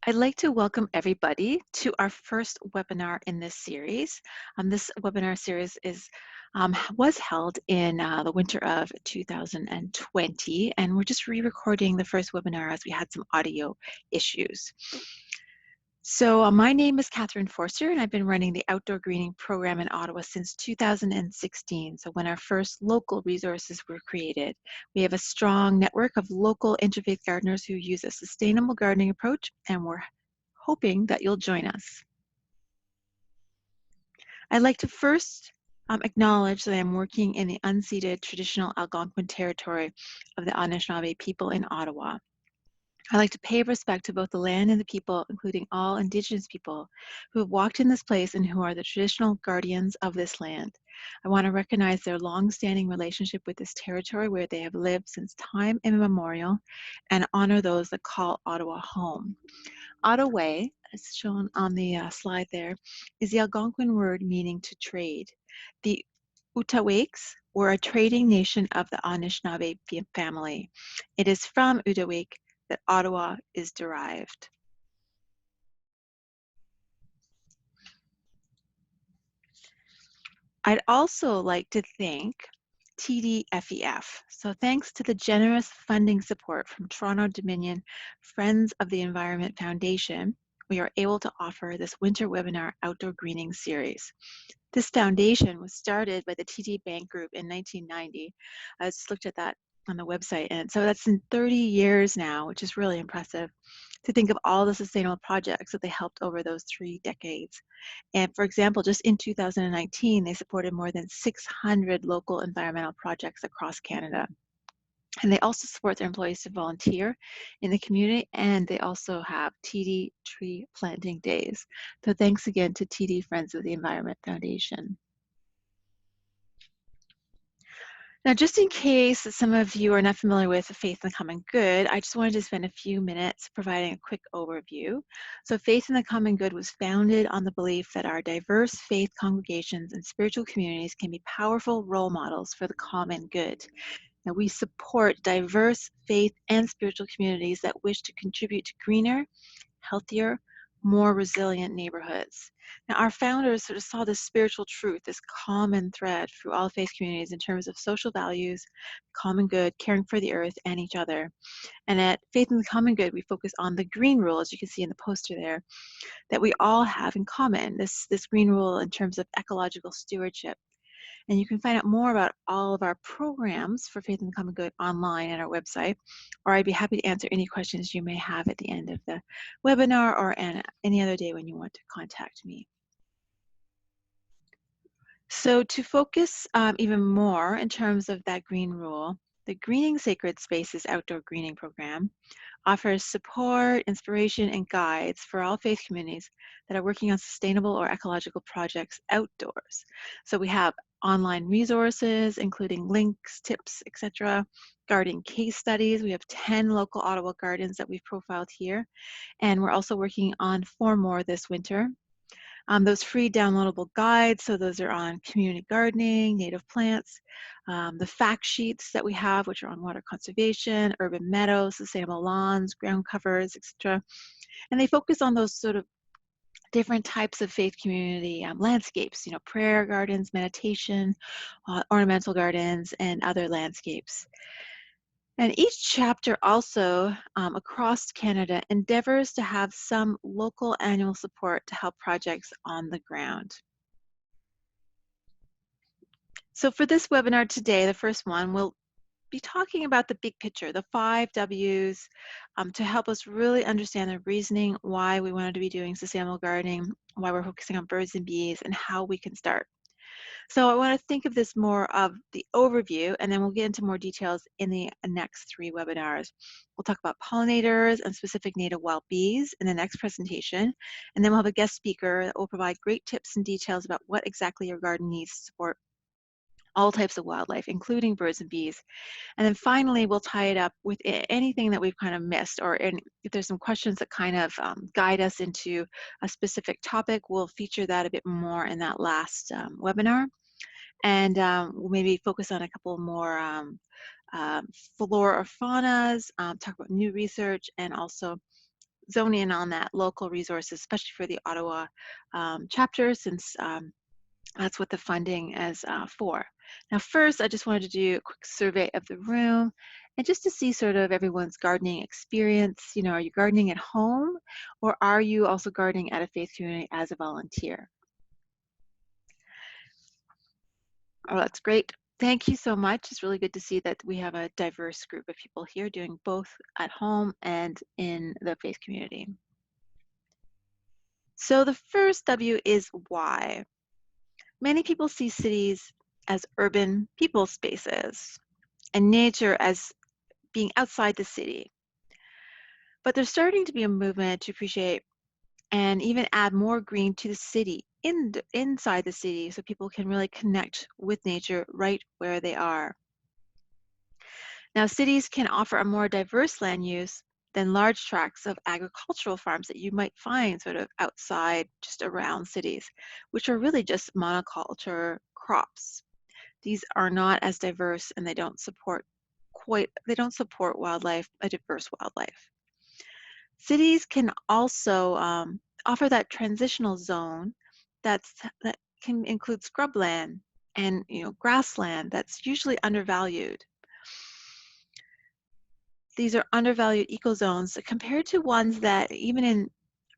I'd like to welcome everybody to our first webinar in this series. This webinar series was held in the winter of 2020, and we're just re-recording the first webinar as we had some audio issues. So my name is Catherine Forster, and I've been running the outdoor greening program in Ottawa since 2016. So when our first local resources were created, we have a strong network of local interfaith gardeners who use a sustainable gardening approach, and we're hoping that you'll join us. I'd like to first acknowledge that I'm working in the unceded traditional Algonquin territory of the Anishinaabe people in Ottawa. I'd like to pay respect to both the land and the people, including all Indigenous people who have walked in this place and who are the traditional guardians of this land. I want to recognize their long-standing relationship with this territory where they have lived since time immemorial and honor those that call Ottawa home. Ottaway, as shown on the slide there, is the Algonquin word meaning to trade. The Utawakes were a trading nation of the Anishinaabe family. It is from Utawake that Ottawa is derived. I'd also like to thank TDFEF. So thanks to the generous funding support from Toronto Dominion Friends of the Environment Foundation, we are able to offer this winter webinar outdoor greening series. This foundation was started by the TD Bank Group in 1990. I just looked at that on the website, and so that's in 30 years now, which is really impressive to think of all the sustainable projects that they helped over those 3 decades. And for example, just in 2019, they supported more than 600 local environmental projects across Canada. And they also support their employees to volunteer in the community, and they also have TD tree planting days. So thanks again to TD Friends of the Environment Foundation. Now, just in case some of you are not familiar with Faith in the Common Good, I just wanted to spend a few minutes providing a quick overview. So Faith in the Common Good was founded on the belief that our diverse faith congregations and spiritual communities can be powerful role models for the common good. Now, we support diverse faith and spiritual communities that wish to contribute to greener, healthier, more resilient neighborhoods. Now, our founders sort of saw this spiritual truth, this common thread through all faith communities in terms of social values, common good, caring for the earth and each other. And at Faith in the Common Good, we focus on the green rule, as you can see in the poster there, that we all have in common, this green rule in terms of ecological stewardship. And you can find out more about all of our programs for Faith in the Common Good online at our website, or I'd be happy to answer any questions you may have at the end of the webinar or any other day when you want to contact me. So to focus even more in terms of that green rule, the Greening Sacred Spaces outdoor greening program offers support, inspiration, and guides for all faith communities that are working on sustainable or ecological projects outdoors. So we have online resources, including links, tips, etc., garden case studies. We have 10 local Ottawa gardens that we've profiled here, and we're also working on 4 more this winter. Those free downloadable guides, so those are on community gardening, native plants, the fact sheets that we have, which are on water conservation, urban meadows, sustainable lawns, ground covers, etc. And they focus on those sort of different types of faith community landscapes, prayer gardens, meditation, ornamental gardens, and other landscapes. And each chapter also across Canada endeavors to have some local annual support to help projects on the ground. So for this webinar today, the first one, we'll be talking about the big picture, the 5 W's, to help us really understand the reasoning why we wanted to be doing sustainable gardening, why we're focusing on birds and bees, and how we can start. So I want to think of this more of the overview, and then we'll get into more details in the next 3 webinars. We'll talk about pollinators and specific native wild bees in the next presentation, and then we'll have a guest speaker that will provide great tips and details about what exactly your garden needs to support all types of wildlife, including birds and bees. And then finally, we'll tie it up with anything that we've kind of missed, or if there's some questions that kind of guide us into a specific topic, we'll feature that a bit more in that last webinar. And we'll maybe focus on a couple more flora or faunas, talk about new research, and also zone in on that local resources, especially for the Ottawa chapter, since that's what the funding is for. Now, first, I just wanted to do a quick survey of the room and just to see sort of everyone's gardening experience. Are you gardening at home or are you also gardening at a faith community as a volunteer? Oh, that's great. Thank you so much. It's really good to see that we have a diverse group of people here doing both at home and in the faith community. So the first W is why. Many people see cities as urban people spaces and nature as being outside the city. But there's starting to be a movement to appreciate and even add more green to the city, inside the city, so people can really connect with nature right where they are. Now, cities can offer a more diverse land use than large tracts of agricultural farms that you might find sort of outside, just around cities, which are really just monoculture crops. These are not as diverse and they don't support wildlife, a diverse wildlife. Cities can also offer that transitional zone that can include scrubland and grassland that's usually undervalued. These are undervalued ecozones compared to ones that even in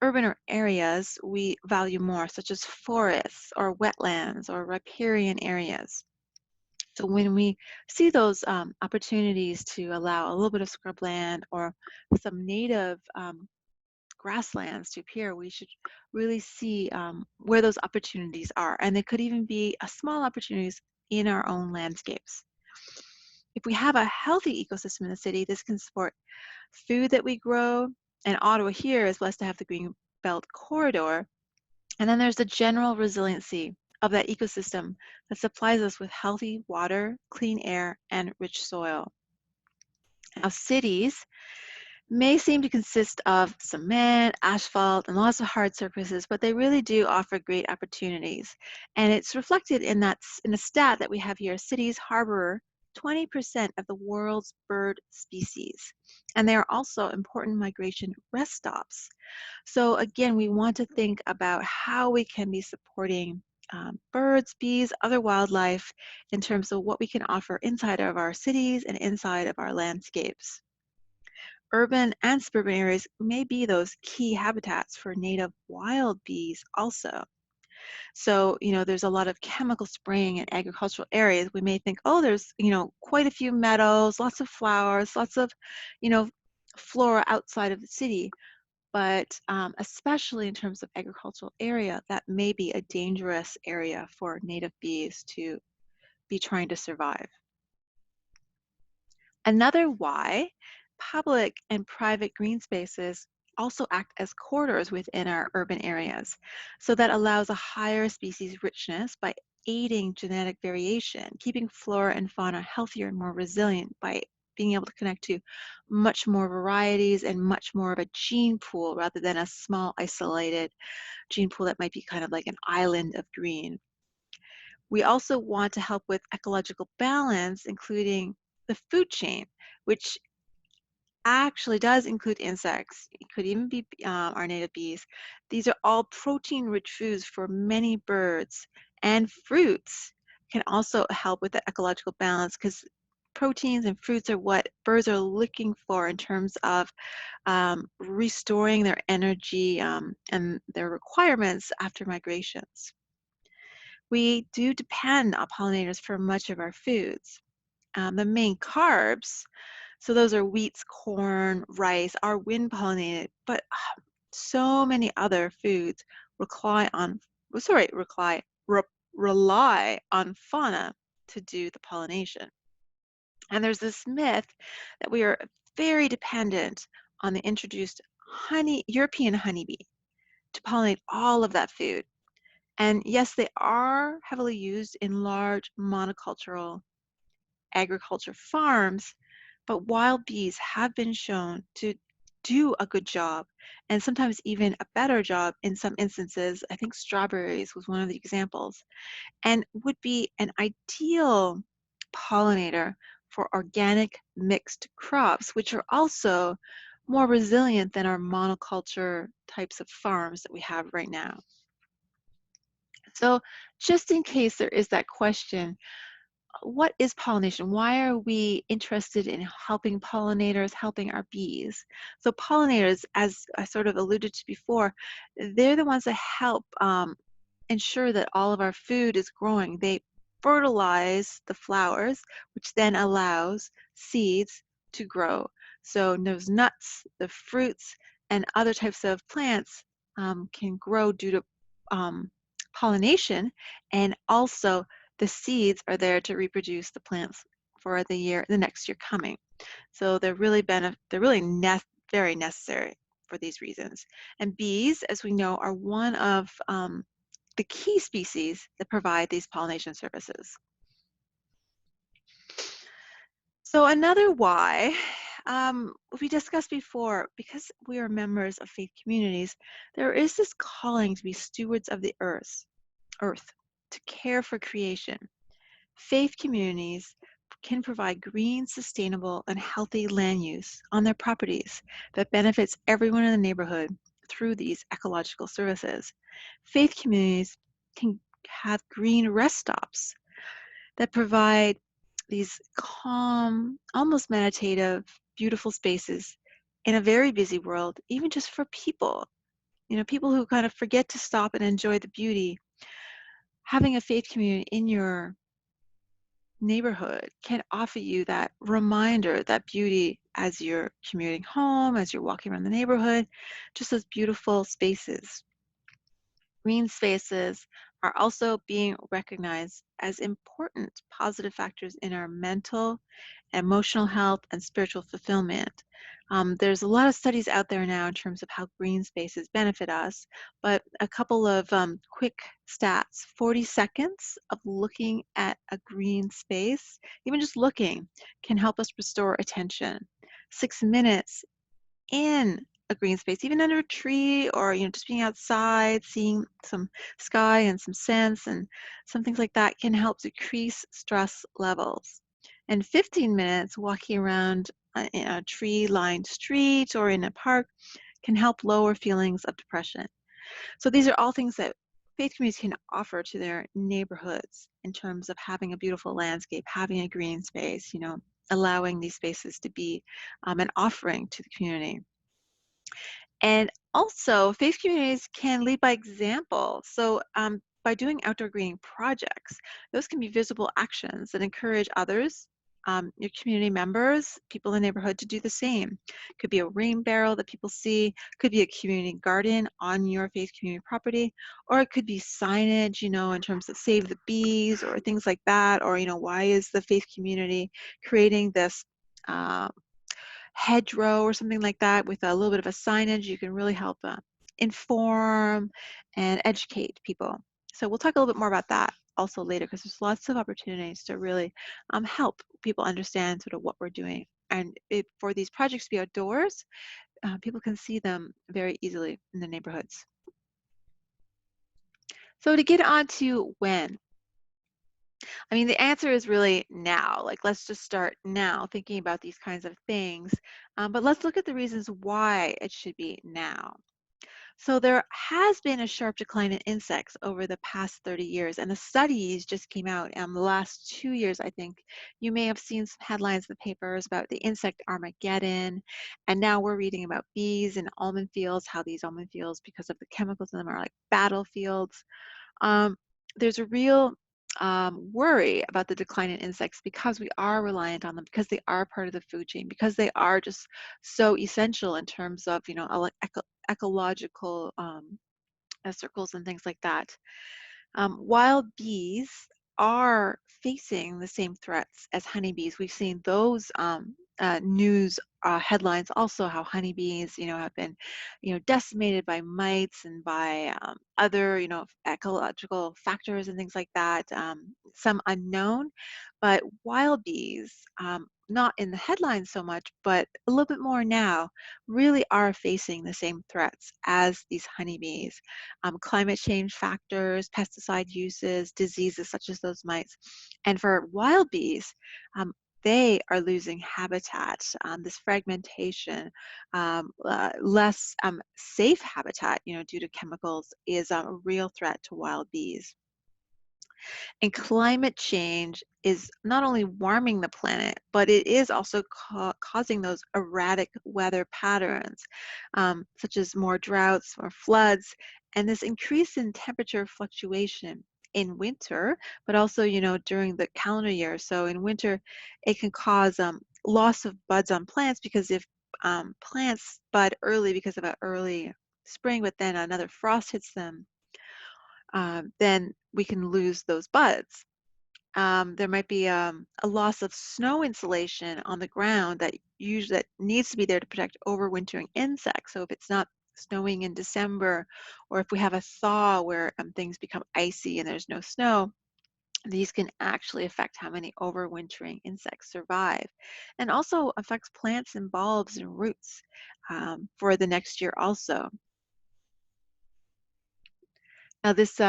urban areas we value more, such as forests or wetlands or riparian areas. So when we see those opportunities to allow a little bit of scrubland or some native grasslands to appear, we should really see where those opportunities are. And they could even be small opportunities in our own landscapes. If we have a healthy ecosystem in the city, this can support food that we grow. And Ottawa here is blessed to have the Green Belt Corridor. And then there's the general resiliency of that ecosystem that supplies us with healthy water, clean air, and rich soil. Now, cities may seem to consist of cement, asphalt, and lots of hard surfaces, but they really do offer great opportunities. And it's reflected in a stat that we have here. Cities harbor 20% of the world's bird species, and they are also important migration rest stops. So again, we want to think about how we can be supporting birds, bees, other wildlife in terms of what we can offer inside of our cities and inside of our landscapes. Urban and suburban areas may be those key habitats for native wild bees also. So, there's a lot of chemical spraying in agricultural areas. We may think, oh, there's, quite a few meadows, lots of flowers, lots of, you know, flora outside of the city. But especially in terms of agricultural area, that may be a dangerous area for native bees to be trying to survive. Another why, public and private green spaces also act as corridors within our urban areas. So that allows a higher species richness by aiding genetic variation, keeping flora and fauna healthier and more resilient by being able to connect to much more varieties and much more of a gene pool rather than a small isolated gene pool that might be kind of like an island of green. We also want to help with ecological balance, including the food chain, which actually does include insects. It could even be our native bees. These are all protein-rich foods for many birds, and fruits can also help with the ecological balance because proteins and fruits are what birds are looking for in terms of restoring their energy and their requirements after migrations. We do depend on pollinators for much of our foods. The main carbs, so those are wheats, corn, rice, are wind pollinated, but so many other foods rely on, rely on fauna to do the pollination. And there's this myth that we are very dependent on the introduced European honeybee to pollinate all of that food. And yes, they are heavily used in large monocultural agriculture farms, but wild bees have been shown to do a good job and sometimes even a better job in some instances. I think strawberries was one of the examples, and would be an ideal pollinator for organic mixed crops, which are also more resilient than our monoculture types of farms that we have right now. So just in case there is that question, what is pollination? Why are we interested in helping pollinators, helping our bees? So pollinators, as I sort of alluded to before, they're the ones that help ensure that all of our food is growing. They fertilize the flowers, which then allows seeds to grow. So those nuts, the fruits, and other types of plants can grow due to um, pollination, and also the seeds are there to reproduce the plants for the next year coming. So they're really very necessary for these reasons. And bees, as we know, are one of the key species that provide these pollination services. So another why, we discussed before, because we are members of faith communities, there is this calling to be stewards of the earth, to care for creation. Faith communities can provide green, sustainable, and healthy land use on their properties that benefits everyone in the neighborhood through these ecological services. Faith communities can have green rest stops that provide these calm, almost meditative, beautiful spaces in a very busy world, even just for people. You know, people who kind of forget to stop and enjoy the beauty. Having a faith community in your neighborhood can offer you that reminder, that beauty as you're commuting home, as you're walking around the neighborhood, just those beautiful spaces. Green spaces are also being recognized as important positive factors in our mental, emotional health, and spiritual fulfillment. There's a lot of studies out there now in terms of how green spaces benefit us, but a couple of quick stats. 40 seconds of looking at a green space, even just looking, can help us restore attention. 6 minutes in a green space, even under a tree, or just being outside, seeing some sky and some scents and some things like that, can help decrease stress levels. And 15 minutes walking around in a tree-lined street or in a park can help lower feelings of depression. So these are all things that faith communities can offer to their neighborhoods in terms of having a beautiful landscape, having a green space, allowing these spaces to be an offering to the community. And also, faith communities can lead by example. So, by doing outdoor greening projects, those can be visible actions that encourage others, your community members, people in the neighborhood, to do the same. Could be a rain barrel that people see, could be a community garden on your faith community property, or it could be signage, in terms of save the bees or things like that, or, why is the faith community creating this hedgerow or something like that with a little bit of a signage. You can really help inform and educate people. So we'll talk a little bit more about that also later, because there's lots of opportunities to really help people understand sort of what we're doing. And for these projects to be outdoors, people can see them very easily in the neighborhoods. So to get on to when, I mean, the answer is really now. Like, let's just start now thinking about these kinds of things. But let's look at the reasons why it should be now. So there has been a sharp decline in insects over the past 30 years, and the studies just came out the last 2 years, I think. You may have seen some headlines in the papers about the insect Armageddon, and now we're reading about bees and almond fields, how these almond fields, because of the chemicals in them, are like battlefields. Um, there's a real worry about the decline in insects because we are reliant on them, because they are part of the food chain, because they are just so essential in terms of, ecological circles and things like that. Wild bees are facing the same threats as honeybees. We've seen those news headlines also, how honeybees, have been, decimated by mites and by other, ecological factors and things like that. Some unknown, but wild bees, not in the headlines so much, but a little bit more now, really are facing the same threats as these honeybees. Climate change factors, pesticide uses, diseases such as those mites. And for wild bees, they are losing habitat. This fragmentation, less safe habitat, due to chemicals, is a real threat to wild bees. And climate change is not only warming the planet, but it is also causing those erratic weather patterns, such as more droughts or floods, and this increase in temperature fluctuation in winter, but also, during the calendar year. So in winter, it can cause loss of buds on plants because if plants bud early because of an early spring, but then another frost hits them, then we can lose those buds. There might be a loss of snow insulation on the ground that needs to be there to protect overwintering insects. So if it's not snowing in December, or if we have a thaw where things become icy and there's no snow, these can actually affect how many overwintering insects survive, and also affects plants and bulbs and roots for the next year also. Now, this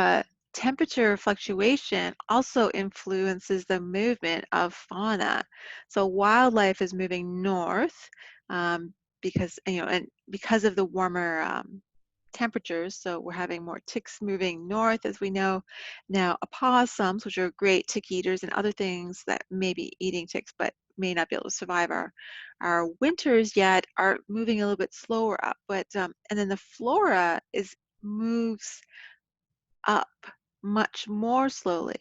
temperature fluctuation also influences the movement of fauna. So wildlife is moving north um, and because of the warmer temperatures. So we're having more ticks moving north, as we know. Now, opossums, which are great tick eaters, and other things that may be eating ticks but may not be able to survive our winters yet, are moving a little bit slower up. But and then the flora is moves up much more slowly.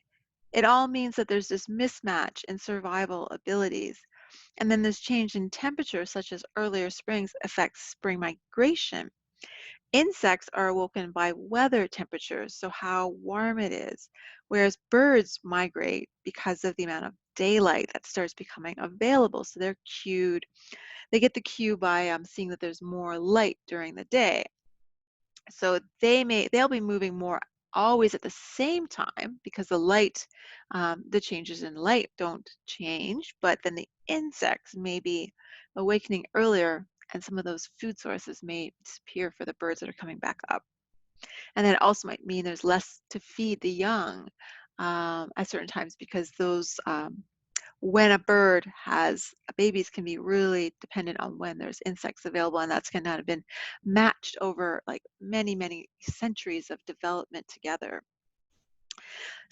It all means that there's this mismatch in survival abilities. And then this change in temperature, such as earlier springs, affects spring migration. Insects are awoken by weather temperatures, so how warm it is, whereas birds migrate because of the amount of daylight that starts becoming available. So they get the cue by seeing that there's more light during the day. So they'll be moving more always at the same time because the changes in light don't change, but then the insects may be awakening earlier, and some of those food sources may disappear for the birds that are coming back up. And then it also might mean there's less to feed the young at certain times, because those when a bird has babies can be really dependent on when there's insects available, and that's going to have been matched over like many, many centuries of development together.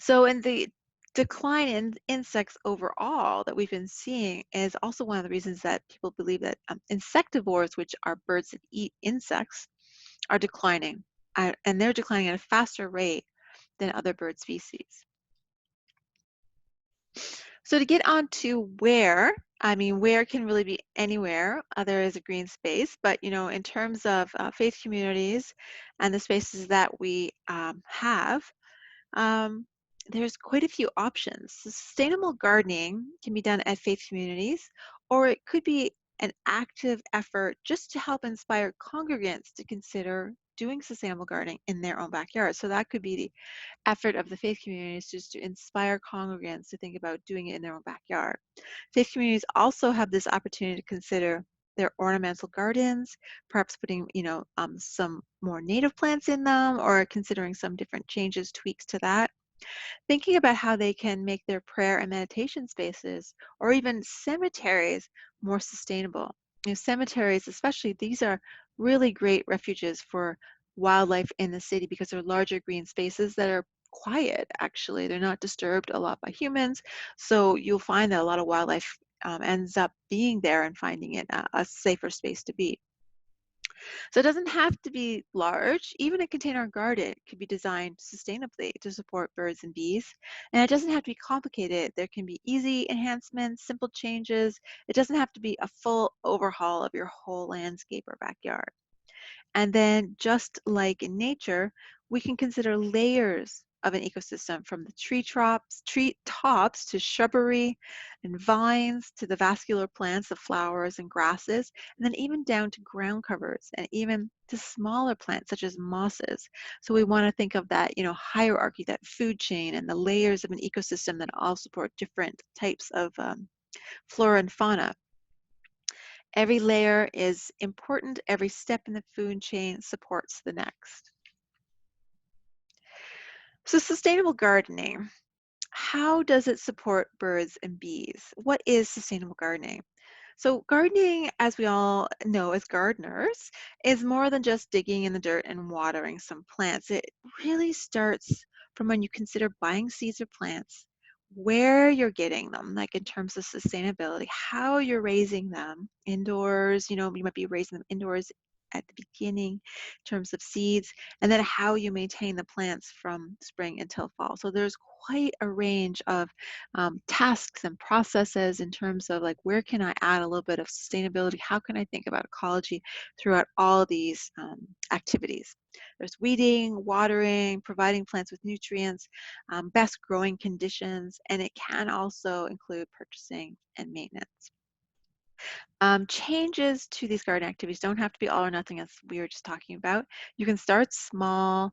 So in the decline in insects overall that we've been seeing is also one of the reasons that people believe that insectivores, which are birds that eat insects, are declining, and they're declining at a faster rate than other bird species. So to get on to where can really be anywhere. There is a green space, but in terms of faith communities and the spaces that we have, um, there's quite a few options. So sustainable gardening can be done at faith communities, or it could be an active effort just to help inspire congregants to consider doing sustainable gardening in their own backyard. So that could be the effort of the faith communities, just to inspire congregants to think about doing it in their own backyard. Faith communities also have this opportunity to consider their ornamental gardens, perhaps putting, some more native plants in them, or considering some different changes, tweaks to that. Thinking about how they can make their prayer and meditation spaces, or even cemeteries, more sustainable. Cemeteries, especially, these are really great refuges for wildlife in the city because they're larger green spaces that are quiet, actually. They're not disturbed a lot by humans. So you'll find that a lot of wildlife ends up being there and finding it a safer space to be. So it doesn't have to be large. Even a container garden could be designed sustainably to support birds and bees. And it doesn't have to be complicated. There can be easy enhancements, simple changes. It doesn't have to be a full overhaul of your whole landscape or backyard. And then, just like in nature, we can consider layers of an ecosystem, from the tree tops to shrubbery and vines, to the vascular plants, the flowers and grasses, and then even down to ground covers, and even to smaller plants such as mosses. So we want to think of that, hierarchy, that food chain, and the layers of an ecosystem that all support different types of flora and fauna. Every layer is important. Every step in the food chain supports the next. So sustainable gardening. How does it support birds and bees? What is sustainable gardening? So, gardening, as we all know as gardeners, is more than just digging in the dirt and watering some plants. It really starts from when you consider buying seeds or plants, where you're getting them, like in terms of sustainability, how you're raising them indoors. You might be raising them indoors at the beginning in terms of seeds, and then how you maintain the plants from spring until fall. So, there's quite a range of tasks and processes in terms of like where can I add a little bit of sustainability? How can I think about ecology throughout all these activities? There's weeding, watering, providing plants with nutrients, best growing conditions, and it can also include purchasing and maintenance. Changes to these garden activities don't have to be all or nothing, as we were just talking about. You can start small,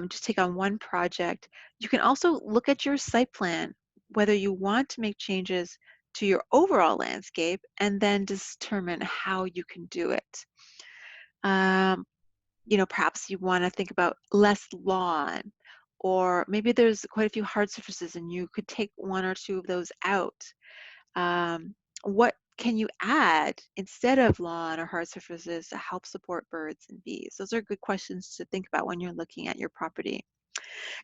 just take on one project. You can also look at your site plan, whether you want to make changes to your overall landscape, and then determine how you can do it. Um, Perhaps you want to think about less lawn, or maybe there's quite a few hard surfaces and you could take one or two of those out. What can you add instead of lawn or hard surfaces to help support birds and bees? Those are good questions to think about when you're looking at your property.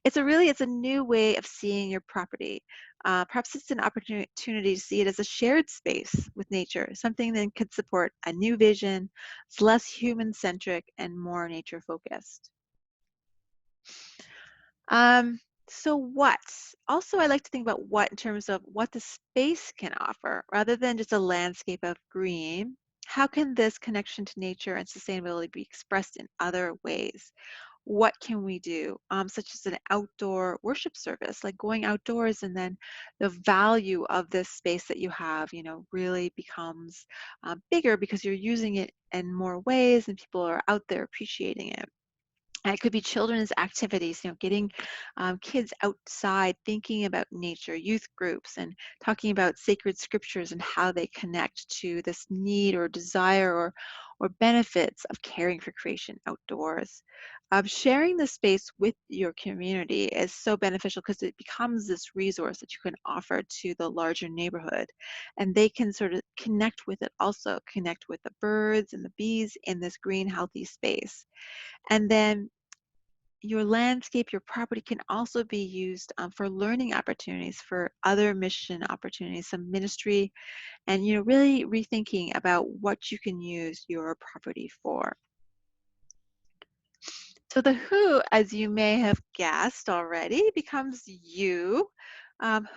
It's a new way of seeing your property. Perhaps it's an opportunity to see it as a shared space with nature, something that could support a new vision. It's less human centric and more nature focused. Um, so what? Also, I like to think about what in terms of what the space can offer rather than just a landscape of green. How can this connection to nature and sustainability be expressed in other ways? What can we do, such as an outdoor worship service, like going outdoors, and then the value of this space that you have, really becomes bigger because you're using it in more ways and people are out there appreciating it. And it could be children's activities, getting kids outside thinking about nature, youth groups, and talking about sacred scriptures and how they connect to this need or desire or benefits of caring for creation outdoors. Sharing the space with your community is so beneficial because it becomes this resource that you can offer to the larger neighborhood. And they can sort of connect with it also, connect with the birds and the bees in this green, healthy space. And then your landscape, your property can also be used for learning opportunities, for other mission opportunities, some ministry, and really rethinking about what you can use your property for. So the who, as you may have guessed already, becomes you.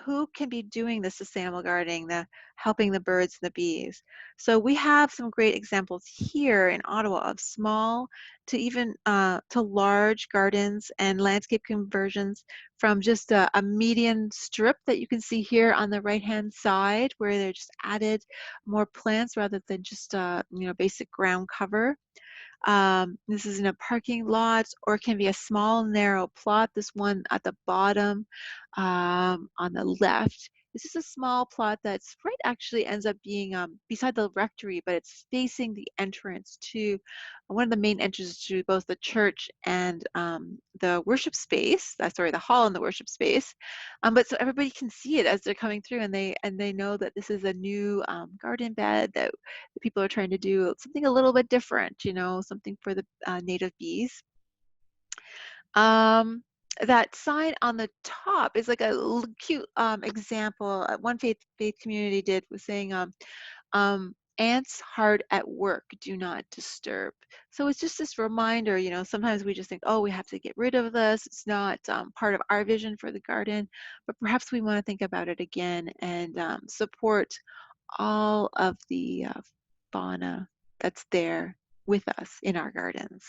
Who can be doing the sustainable gardening, the helping the birds and the bees? So we have some great examples here in Ottawa of small to even to large gardens and landscape conversions from just a median strip that you can see here on the right-hand side, where they're just added more plants rather than just basic ground cover. This is in a parking lot, or it can be a small, narrow plot. This one at the bottom on the left. This is a small plot that's right actually ends up being beside the rectory, but it's facing the entrance to one of the main entrances to both the church and the worship space. Sorry, the hall and the worship space. But so everybody can see it as they're coming through, and they know that this is a new garden bed that the people are trying to do something a little bit different, something for the native bees. Um, that sign on the top is like a cute example. One faith community did was saying, "Ants hard at work, do not disturb." So it's just this reminder. Sometimes we just think, "Oh, we have to get rid of this. It's not part of our vision for the garden," but perhaps we want to think about it again and support all of the fauna that's there with us in our gardens.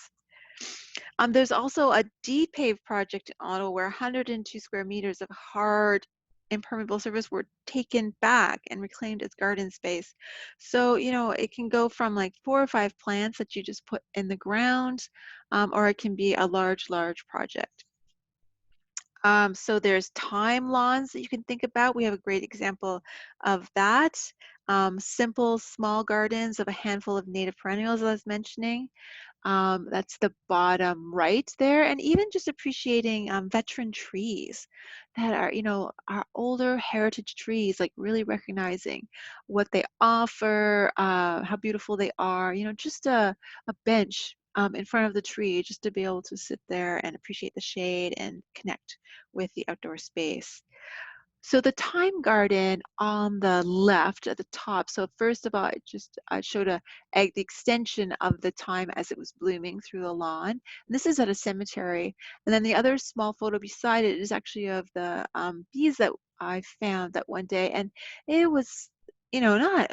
There's also a deep-pave project in Ottawa where 102 square meters of hard impermeable surface were taken back and reclaimed as garden space. So, it can go from like 4 or 5 plants that you just put in the ground, or it can be a large, large project. So there's time lawns that you can think about. We have a great example of that. Simple, small gardens of a handful of native perennials, as I was mentioning. That's the bottom right there, and even just appreciating veteran trees that are, are older heritage trees, like really recognizing what they offer, how beautiful they are. Just a bench in front of the tree, just to be able to sit there and appreciate the shade and connect with the outdoor space. So the thyme garden on the left at the top. So first of all, I showed the extension of the thyme as it was blooming through the lawn. And this is at a cemetery. And then the other small photo beside it is actually of the bees that I found that one day. And it was, not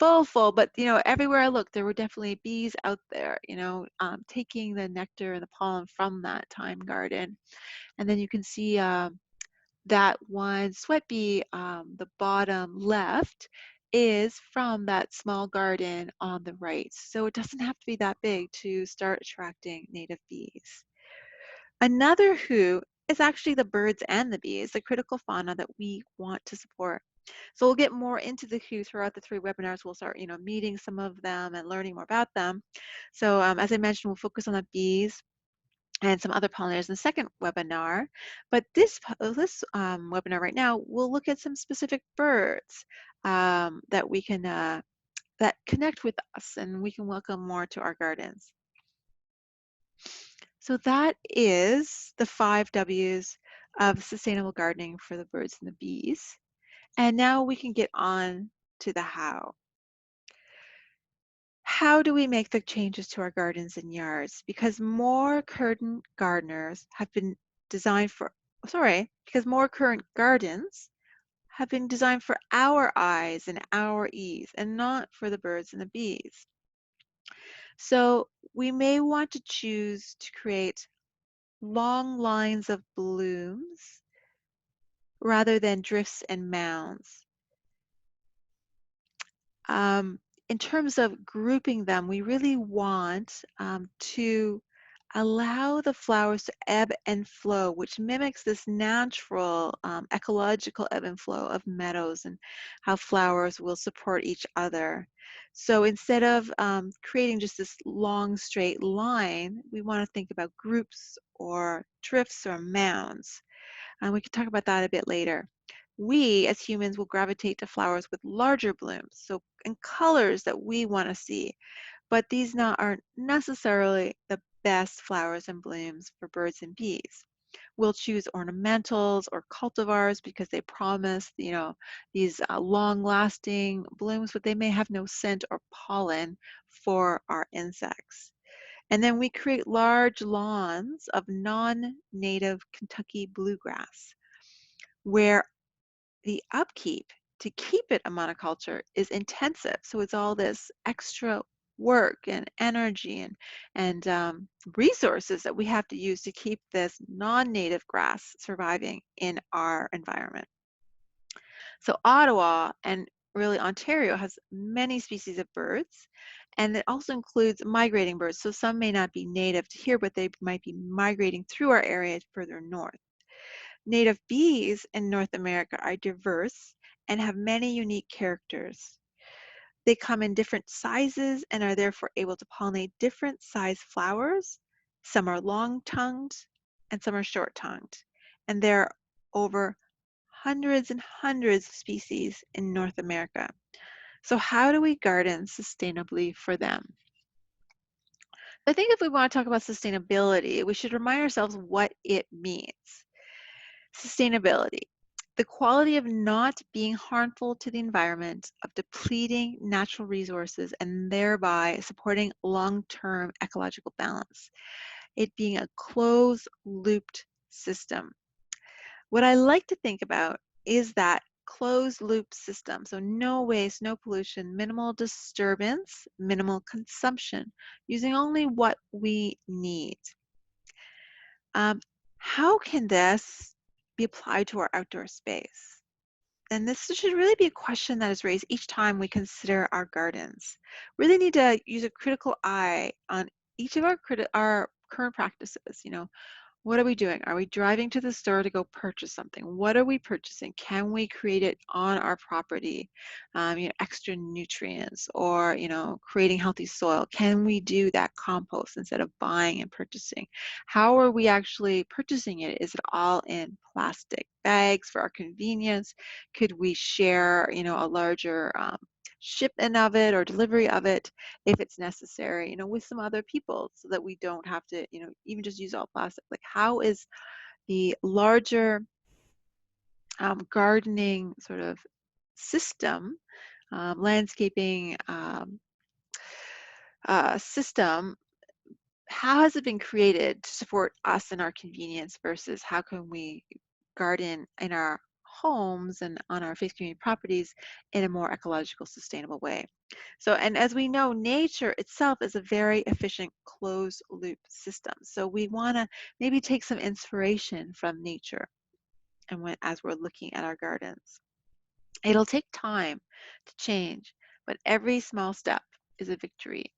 full, but everywhere I looked, there were definitely bees out there, taking the nectar and the pollen from that thyme garden. And then you can see. That one sweat bee, the bottom left, is from that small garden on the right. So it doesn't have to be that big to start attracting native bees. Another who is actually the birds and the bees, the critical fauna that we want to support. So we'll get more into the who throughout the 3 webinars. We'll start, meeting some of them and learning more about them. So as I mentioned, we'll focus on the bees and some other pollinators in the second webinar. But this webinar right now, we'll look at some specific birds that we can that connect with us, and we can welcome more to our gardens. So that is the 5 W's of sustainable gardening for the birds and the bees. And now we can get on to the how. How do we make the changes to our gardens and yards? Because more current gardeners have been designed for, because more current gardens have been designed for our eyes and our ease and not for the birds and the bees. So we may want to choose to create long lines of blooms rather than drifts and mounds. Um, in terms of grouping them, we really want to allow the flowers to ebb and flow, which mimics this natural ecological ebb and flow of meadows and how flowers will support each other. So instead of creating just this long straight line, we want to think about groups or drifts or mounds. And we can talk about that a bit later. We as humans will gravitate to flowers with larger blooms, so in colors that we want to see. But these aren't necessarily the best flowers and blooms for birds and bees. We'll choose ornamentals or cultivars because they promise, these long-lasting blooms, but they may have no scent or pollen for our insects. And then we create large lawns of non-native Kentucky bluegrass, where the upkeep to keep it a monoculture is intensive. So it's all this extra work and energy and resources that we have to use to keep this non-native grass surviving in our environment. So Ottawa and really Ontario has many species of birds, and it also includes migrating birds. So some may not be native to here, but they might be migrating through our area further north. Native bees in North America are diverse and have many unique characters. They come in different sizes and are therefore able to pollinate different size flowers. Some are long-tongued and some are short-tongued. And there are over hundreds and hundreds of species in North America. So how do we garden sustainably for them? I think if we want to talk about sustainability, we should remind ourselves what it means. Sustainability, the quality of not being harmful to the environment, of depleting natural resources, and thereby supporting long-term ecological balance. It being a closed-looped system. What I like to think about is that closed-loop system. So no waste, no pollution, minimal disturbance, minimal consumption, using only what we need. How can this be applied to our outdoor space? And this should really be a question that is raised each time we consider our gardens. Really need to use a critical eye on each of our current practices. What are we doing? Are we driving to the store to go purchase something? What are we purchasing? Can we create it on our property? Extra nutrients or, creating healthy soil. Can we do that compost instead of buying and purchasing? How are we actually purchasing it? Is it all in plastic bags for our convenience? Could we share, a larger shipment of it or delivery of it if it's necessary, with some other people so that we don't have to, even just use all plastic. Like, how is the larger gardening sort of system, landscaping system, how has it been created to support us and our convenience versus how can we garden in our homes and on our faith community properties in a more ecological, sustainable way? So, and as we know, nature itself is a very efficient closed loop system. So we want to maybe take some inspiration from nature and as we're looking at our gardens. It'll take time to change, but every small step is a victory.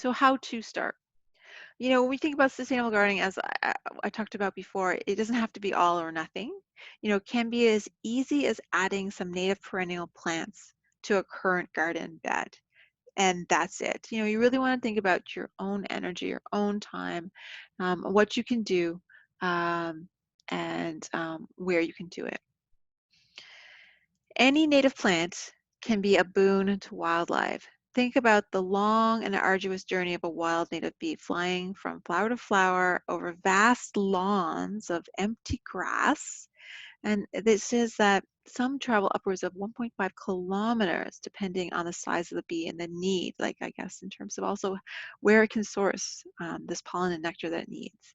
So how to start? When we think about sustainable gardening, as I talked about before, it doesn't have to be all or nothing. It can be as easy as adding some native perennial plants to a current garden bed. And that's it. You really want to think about your own energy, your own time, what you can do, and where you can do it. Any native plant can be a boon to wildlife. Think about the long and arduous journey of a wild native bee flying from flower to flower over vast lawns of empty grass. And this says that some travel upwards of 1.5 kilometers, depending on the size of the bee and the need, like I guess in terms of also where it can source this pollen and nectar that it needs.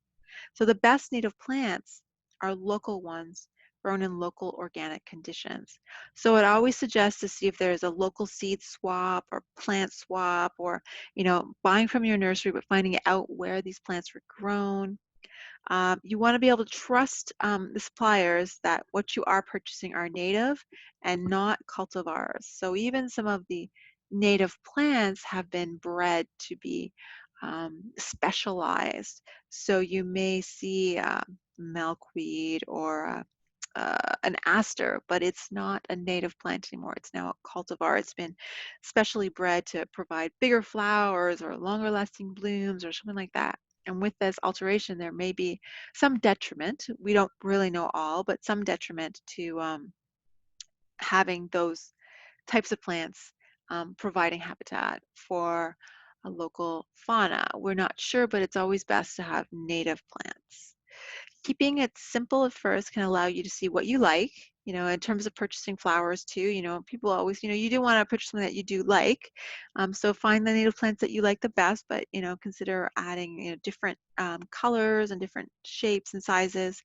So the best native plants are local ones grown in local organic conditions. So it always suggests to see if there's a local seed swap or plant swap or, buying from your nursery, but finding out where these plants were grown. You want to be able to trust the suppliers that what you are purchasing are native and not cultivars. So even some of the native plants have been bred to be specialized. So you may see milkweed or an aster, but it's not a native plant anymore. It's now a cultivar. It's been specially bred to provide bigger flowers or longer lasting blooms or something like that. And with this alteration, there may be some detriment. We don't really know all, but some detriment to having those types of plants providing habitat for a local fauna. We're not sure, but it's always best to have native plants. Keeping it simple at first can allow you to see what you like, in terms of purchasing flowers too. People always, you do want to purchase something that you do like. So find the native plants that you like the best, but, consider adding, different colors and different shapes and sizes.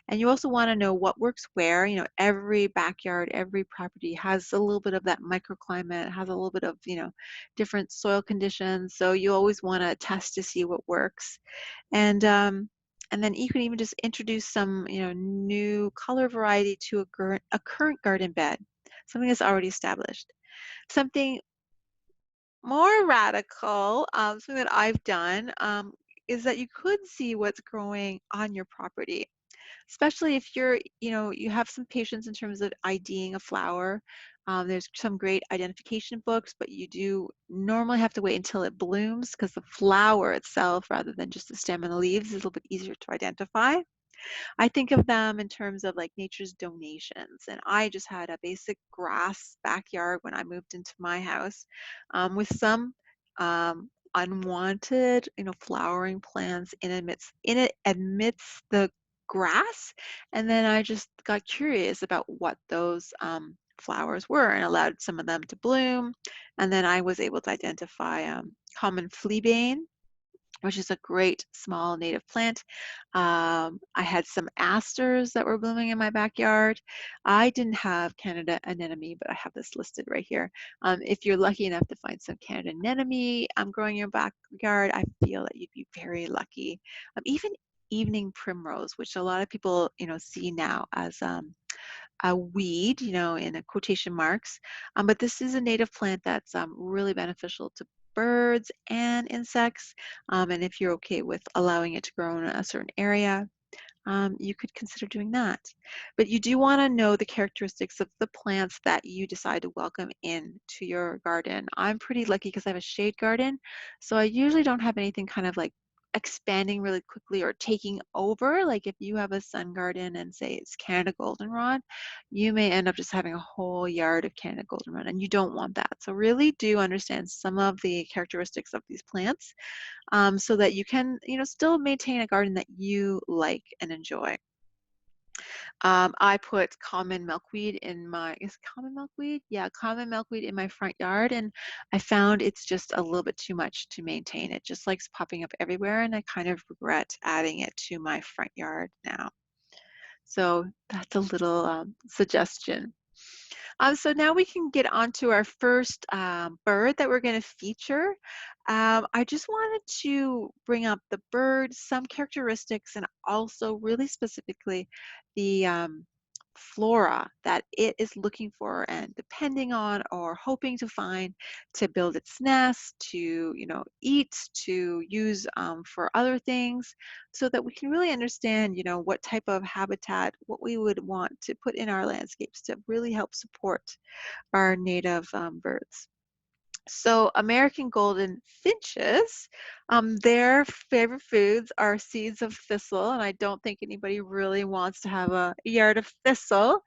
And you also want to know what works where. Every backyard, every property has a little bit of that microclimate, has a little bit of, different soil conditions. So you always want to test to see what works. And then you can even just introduce some, new color variety to a current garden bed, something that's already established. Something more radical, something that I've done, is that you could see what's growing on your property, especially if you have some patience in terms of IDing a flower. There's some great identification books, but you do normally have to wait until it blooms because the flower itself, rather than just the stem and the leaves, is a little bit easier to identify. I think of them in terms of like nature's donations. And I just had a basic grass backyard when I moved into my house, with some unwanted, flowering plants in it amidst the grass. And then I just got curious about what those flowers were and allowed some of them to bloom. And then I was able to identify common fleabane, which is a great small native plant. I had some asters that were blooming in my backyard. I didn't have Canada anemone, but I have this listed right here. If you're lucky enough to find some Canada anemone growing in your backyard, I feel that you'd be very lucky. Even evening primrose, which a lot of people, see now as a weed, in a quotation marks. But this is a native plant that's really beneficial to birds and insects. And if you're okay with allowing it to grow in a certain area, you could consider doing that. But you do want to know the characteristics of the plants that you decide to welcome in to your garden. I'm pretty lucky because I have a shade garden, so I usually don't have anything kind of like expanding really quickly or taking over. Like if you have a sun garden and say it's Canada goldenrod, you may end up just having a whole yard of Canada goldenrod, and you don't want that. So really do understand some of the characteristics of these plants, so that you can, still maintain a garden that you like and enjoy. I put common milkweed in my, is it common milkweed? Yeah, common milkweed in my front yard, and I found it's just a little bit too much to maintain. It just likes popping up everywhere, and I kind of regret adding it to my front yard now. So that's a little suggestion. So now we can get on to our first bird that we're going to feature. I just wanted to bring up the bird, some characteristics, and also really specifically the flora that it is looking for and depending on or hoping to find to build its nest, to eat, to use for other things, so that we can really understand what type of habitat, what we would want to put in our landscapes to really help support our native birds. So American golden finches, their favorite foods are seeds of thistle, and I don't think anybody really wants to have a yard of thistle.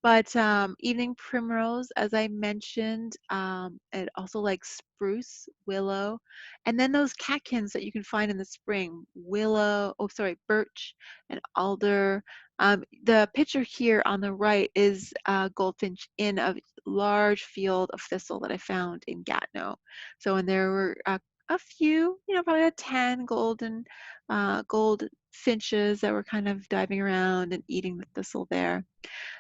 But evening primrose, as I mentioned, it also like spruce, willow, and then those catkins that you can find in the spring, birch and alder. The picture here on the right is a goldfinch in a large field of thistle that I found in Gatineau. So, and there were a few, probably 10 gold finches that were kind of diving around and eating the thistle there.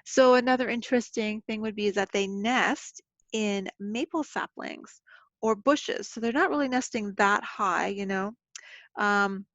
So another interesting thing would be is that they nest in maple saplings or bushes. So they're not really nesting that high. Um,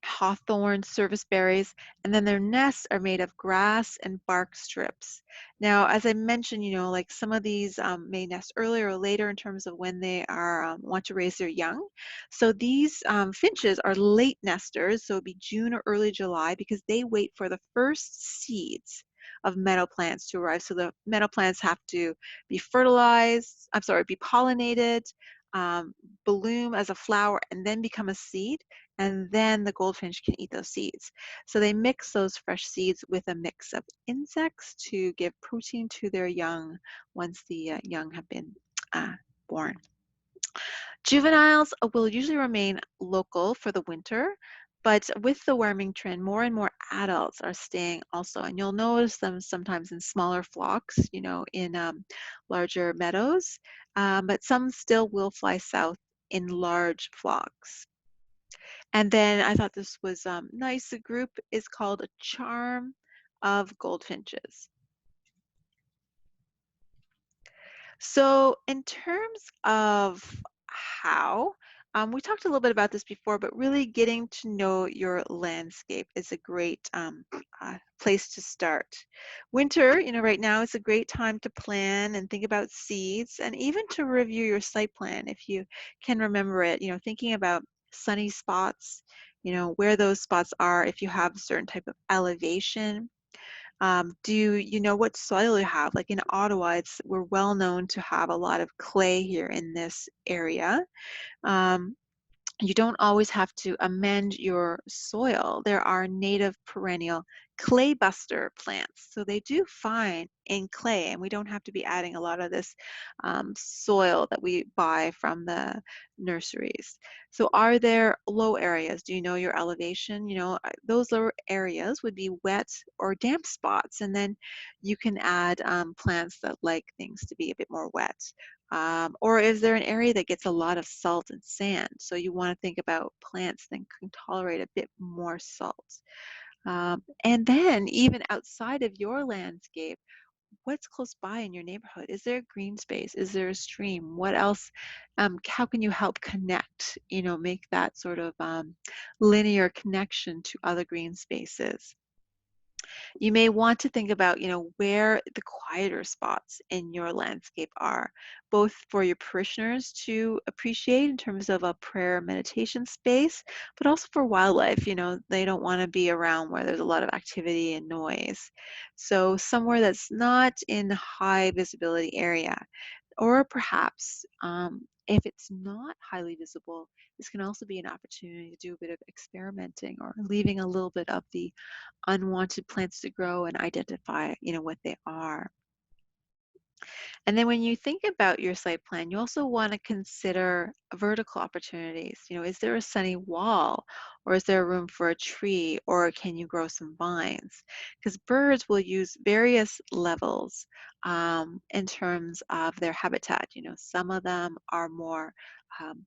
Hawthorn, serviceberries, and then their nests are made of grass and bark strips. Now, as I mentioned, like some of these may nest earlier or later in terms of when they are want to raise their young. So these finches are late nesters, so it'd be June or early July because they wait for the first seeds of meadow plants to arrive. So the meadow plants have to be be pollinated, um, bloom as a flower, and then become a seed, and then the goldfinch can eat those seeds. So they mix those fresh seeds with a mix of insects to give protein to their young once the young have been born. Juveniles will usually remain local for the winter, but with the warming trend, more and more adults are staying also. And you'll notice them sometimes in smaller flocks, in larger meadows, but some still will fly south in large flocks. And then I thought this was nice. The group is called a charm of goldfinches. So in terms of how, we talked a little bit about this before, but really getting to know your landscape is a great place to start. Winter, right now is a great time to plan and think about seeds and even to review your site plan if you can remember it, thinking about sunny spots, where those spots are if you have a certain type of elevation. Do you know what soil you have? Like in Ottawa, we're well known to have a lot of clay here in this area. Um, you don't always have to amend your soil. There are native perennial clay buster plants. So they do fine in clay, and we don't have to be adding a lot of this soil that we buy from the nurseries. So are there low areas? Do you know your elevation? Those lower areas would be wet or damp spots, and then you can add plants that like things to be a bit more wet. Or is there an area that gets a lot of salt and sand? So you want to think about plants that can tolerate a bit more salt. And then even outside of your landscape, what's close by in your neighborhood? Is there a green space? Is there a stream? What else? How can you help connect, make that sort of linear connection to other green spaces? You may want to think about, where the quieter spots in your landscape are, both for your parishioners to appreciate in terms of a prayer meditation space, but also for wildlife. They don't want to be around where there's a lot of activity and noise. So somewhere that's not in a high visibility area, or perhaps if it's not highly visible, this can also be an opportunity to do a bit of experimenting or leaving a little bit of the unwanted plants to grow and identify, what they are. And then when you think about your site plan, you also want to consider vertical opportunities. Is there a sunny wall, or is there room for a tree, or can you grow some vines? Because birds will use various levels in terms of their habitat. Some of them are more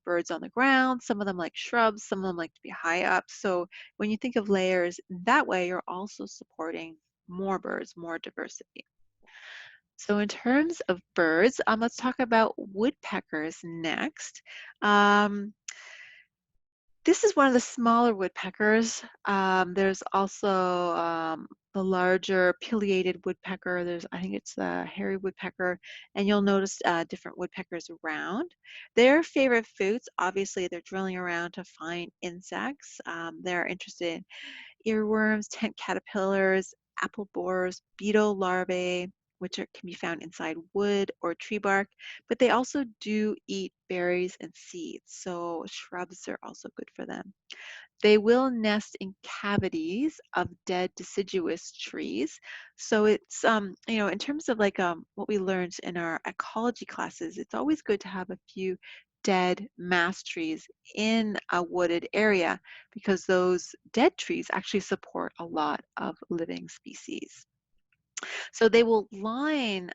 birds on the ground, some of them like shrubs, some of them like to be high up. So when you think of layers that way, you're also supporting more birds, more diversity. So in terms of birds, let's talk about woodpeckers next. Um, this is one of the smaller woodpeckers. There's also the larger pileated woodpecker. I think it's the hairy woodpecker, and you'll notice different woodpeckers around. Their favorite foods, obviously, they're drilling around to find insects. They're interested earworms, tent caterpillars, apple borers, beetle larvae, which can be found inside wood or tree bark, but they also do eat berries and seeds, so shrubs are also good for them. They will nest in cavities of dead deciduous trees. So it's in terms of like what we learned in our ecology classes, it's always good to have a few dead mass trees in a wooded area because those dead trees actually support a lot of living species. So they will line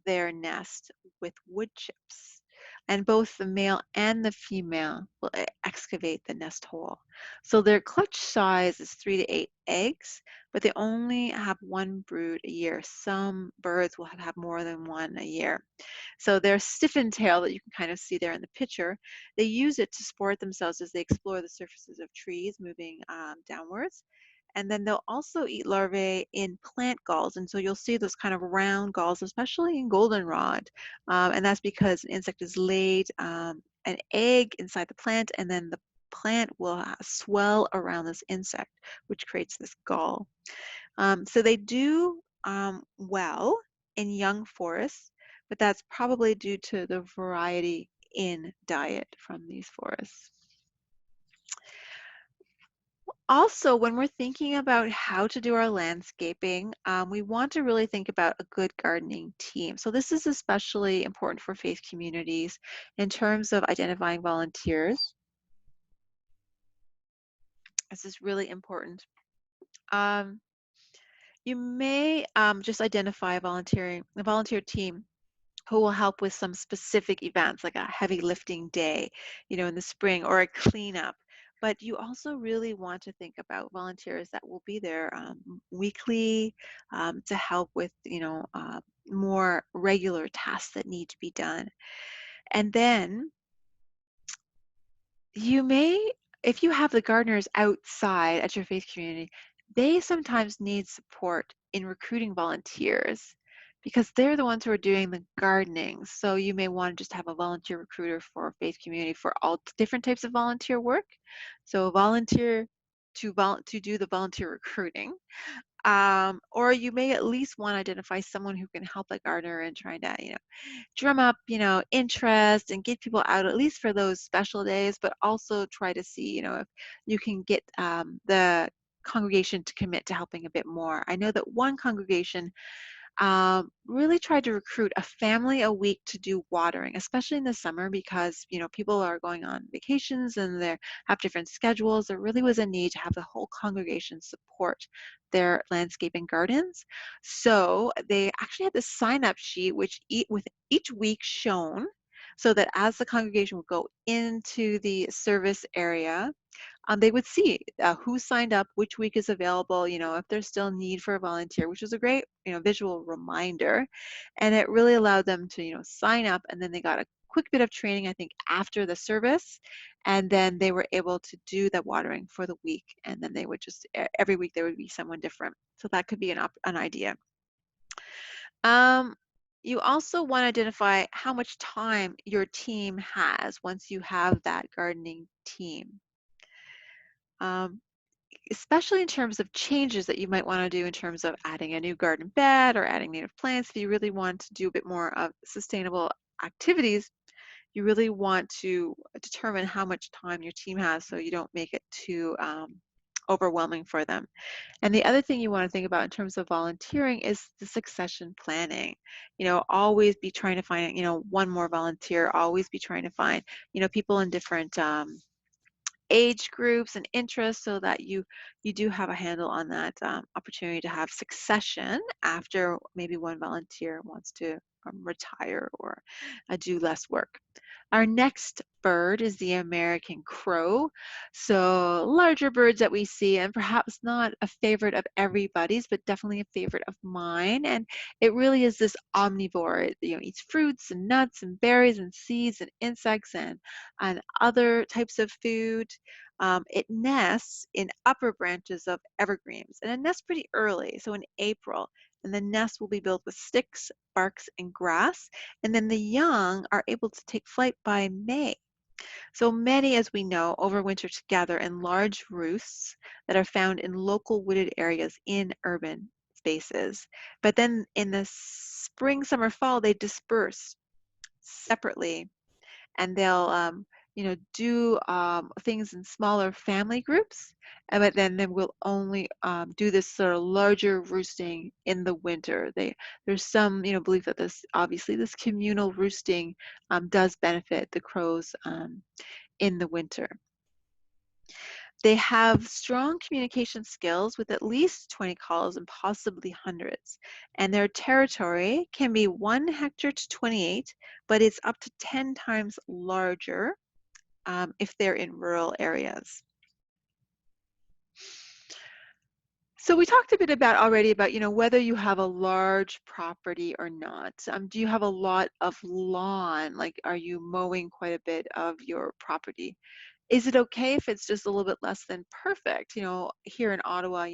their nest with wood chips, and both the male and the female will excavate the nest hole. So their clutch size is 3 to 8 eggs, but they only have one brood a year. Some birds will have more than one a year. So their stiffened tail that you can kind of see there in the picture, they use it to support themselves as they explore the surfaces of trees, moving downwards. And then they'll also eat larvae in plant galls. And so you'll see those kind of round galls, especially in goldenrod. And that's because an insect is laid an egg inside the plant, and then the plant will swell around this insect, which creates this gall. So they do well in young forests, but that's probably due to the variety in diet from these forests. Also, when we're thinking about how to do our landscaping, we want to really think about a good gardening team. So this is especially important for faith communities in terms of identifying volunteers. This is really important. Um, you may just identify a volunteer team who will help with some specific events like a heavy lifting day, in the spring, or a cleanup. But you also really want to think about volunteers that will be there weekly to help with, more regular tasks that need to be done. And then you may, if you have the gardeners outside at your faith community, they sometimes need support in recruiting volunteers because they're the ones who are doing the gardening. So you may want to just have a volunteer recruiter for a faith community for all different types of volunteer work. So a volunteer to do the volunteer recruiting, or you may at least want to identify someone who can help the gardener in trying to, drum up, interest and get people out at least for those special days, but also try to see, if you can get the congregation to commit to helping a bit more. I know that one congregation really tried to recruit a family a week to do watering, especially in the summer because, people are going on vacations and they have different schedules. There really was a need to have the whole congregation support their landscaping gardens. So they actually had this sign-up sheet with each week shown so that as the congregation would go into the service area, they would see who signed up, which week is available, if there's still need for a volunteer, which was a great, visual reminder. And it really allowed them to, sign up, and then they got a quick bit of training, I think, after the service, and then they were able to do the watering for the week, and then they would just every week there would be someone different. So that could be an idea. Um, you also want to identify how much time your team has once you have that gardening team. Um, Especially in terms of changes that you might want to do in terms of adding a new garden bed or adding native plants. If you really want to do a bit more of sustainable activities, you really want to determine how much time your team has so you don't make it too overwhelming for them. And the other thing you want to think about in terms of volunteering is the succession planning. Always be trying to find, one more volunteer, always be trying to find, people in different age groups and interests so that you do have a handle on that opportunity to have succession after maybe one volunteer wants to retire or do less work. Our next bird is the American crow. So larger birds that we see, and perhaps not a favorite of everybody's, but definitely a favorite of mine. And it really is this omnivore. It, eats fruits and nuts and berries and seeds and insects and other types of food. It nests in upper branches of evergreens, and it nests pretty early, so in April. And the nest will be built with sticks, barks, and grass. And then the young are able to take flight by May. So many, as we know, overwinter together in large roosts that are found in local wooded areas in urban spaces. But then in the spring, summer, fall, they disperse separately, and they'll do things in smaller family groups, but then they will only do this sort of larger roosting in the winter. There's some belief that this communal roosting does benefit the crows in the winter. They have strong communication skills with at least 20 calls and possibly hundreds. And their territory can be 1 hectare to 28, but it's up to 10 times larger if they're in rural areas. So we talked a bit about already about, whether you have a large property or not. Do you have a lot of lawn? Like, are you mowing quite a bit of your property? Is it okay if it's just a little bit less than perfect? Here in Ottawa,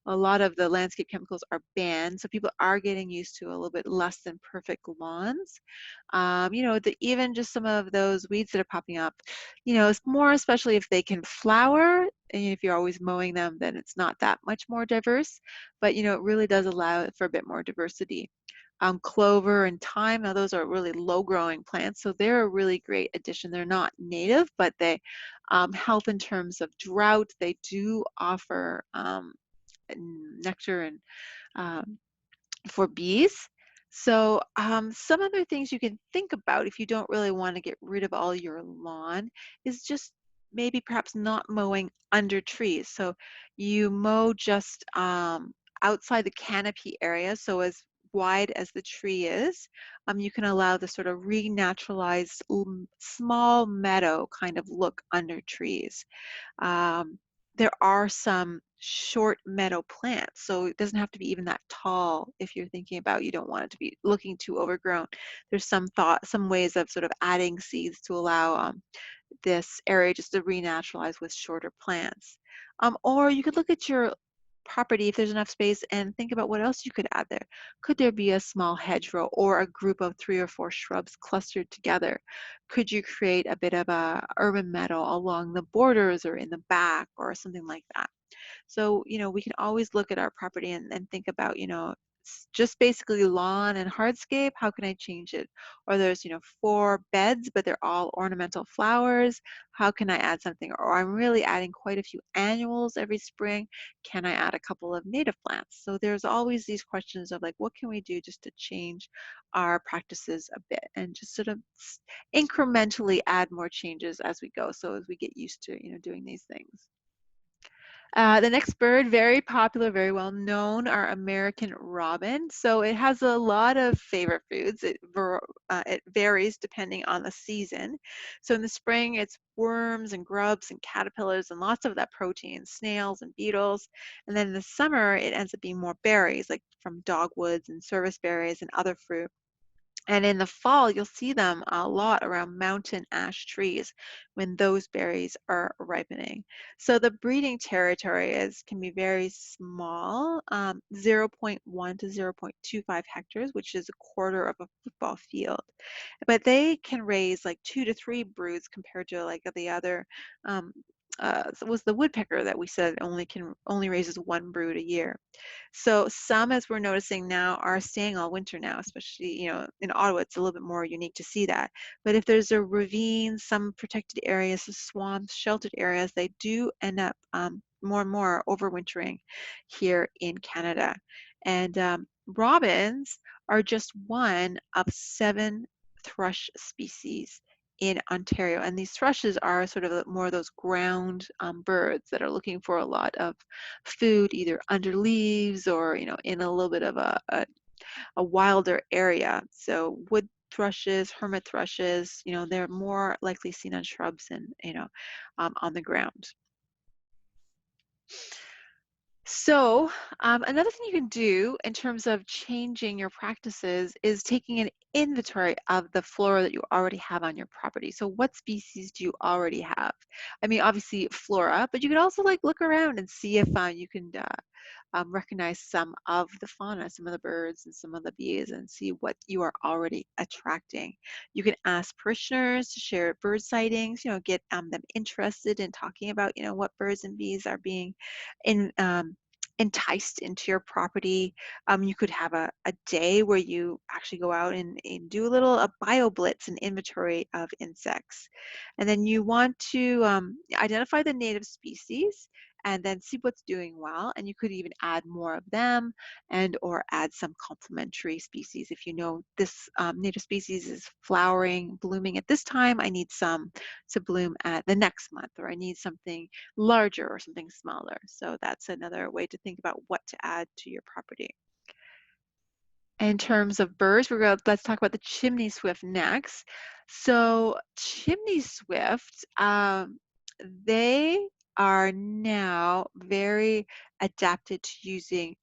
a lot of the landscape chemicals are banned, so people are getting used to a little bit less than perfect lawns. Even just some of those weeds that are popping up, it's more especially if they can flower, and if you're always mowing them, then it's not that much more diverse, but it really does allow for a bit more diversity. Clover and thyme, now those are really low growing plants, so they're a really great addition. They're not native, but they help in terms of drought. They do offer nectar and um, for bees. So some other things you can think about if you don't really want to get rid of all your lawn is just maybe perhaps not mowing under trees. So you mow just outside the canopy area, so as wide as the tree is, you can allow the sort of renaturalized small meadow kind of look under trees. Um, there are some short meadow plants, so it doesn't have to be even that tall if you're thinking about you don't want it to be looking too overgrown. There's some ways of sort of adding seeds to allow this area just to renaturalize with shorter plants. Or you could look at your property if there's enough space and think about what else you could add there. Could there be a small hedgerow or a group of 3 or 4 shrubs clustered together? Could you create a bit of a urban meadow along the borders or in the back or something like that? So, we can always look at our property and think about, just basically lawn and hardscape. How can I change it? Or there's, 4 beds, but they're all ornamental flowers. How can I add something? Or I'm really adding quite a few annuals every spring. Can I add a couple of native plants? So there's always these questions of like, what can we do just to change our practices a bit and just sort of incrementally add more changes as we go. So as we get used to, doing these things. The next bird, very popular, very well known, are American robin. So it has a lot of favorite foods. It varies depending on the season. So in the spring, it's worms and grubs and caterpillars and lots of that protein, snails and beetles. And then in the summer, it ends up being more berries, like from dogwoods and service berries and other fruit. And in the fall, you'll see them a lot around mountain ash trees when those berries are ripening. So the breeding territory can be very small, zero point 0.1 to 0.25 hectares, which is a quarter of a football field. But they can raise like 2 to 3 broods compared to like the other. Was the woodpecker that we said only raises 1 brood a year. So some, as we're noticing now, are staying all winter now, especially, in Ottawa, it's a little bit more unique to see that. But if there's a ravine, some protected areas, the swamps, sheltered areas, they do end up more and more overwintering here in Canada. And robins are just one of 7 thrush species in Ontario. And these thrushes are sort of more of those ground birds that are looking for a lot of food either under leaves or in a little bit of a wilder area. So wood thrushes, hermit thrushes, they're more likely seen on shrubs and on the ground. So, another thing you can do in terms of changing your practices is taking an inventory of the flora that you already have on your property. So, what species do you already have? I mean, obviously flora, but you could also like look around and see if you can recognize some of the fauna, some of the birds and some of the bees, and see what you are already attracting. You can ask parishioners to share bird sightings, get them interested in talking about, what birds and bees are being in, enticed into your property. You could have a day where you actually go out and do a bio blitz, an inventory of insects. And then you want to identify the native species and then see what's doing well. And you could even add more of them and or add some complementary species. If you know this native species is flowering, blooming at this time, I need some to bloom at the next month, or I need something larger or something smaller. So that's another way to think about what to add to your property. In terms of birds, let's talk about the chimney swift next. So chimney swift, they are now very adapted to using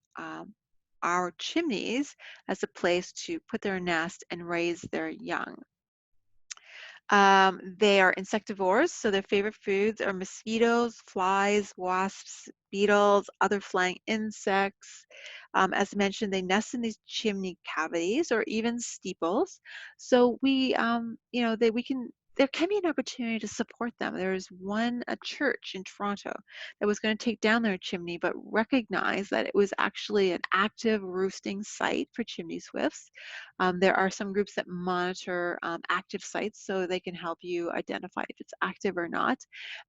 our chimneys as a place to put their nest and raise their young. They are insectivores, so their favorite foods are mosquitoes, flies, wasps, beetles, other flying insects. As mentioned, they nest in these chimney cavities or even steeples. So there can be an opportunity to support them. There is a church in Toronto that was going to take down their chimney, but recognized that it was actually an active roosting site for chimney swifts. There are some groups that monitor active sites so they can help you identify if it's active or not.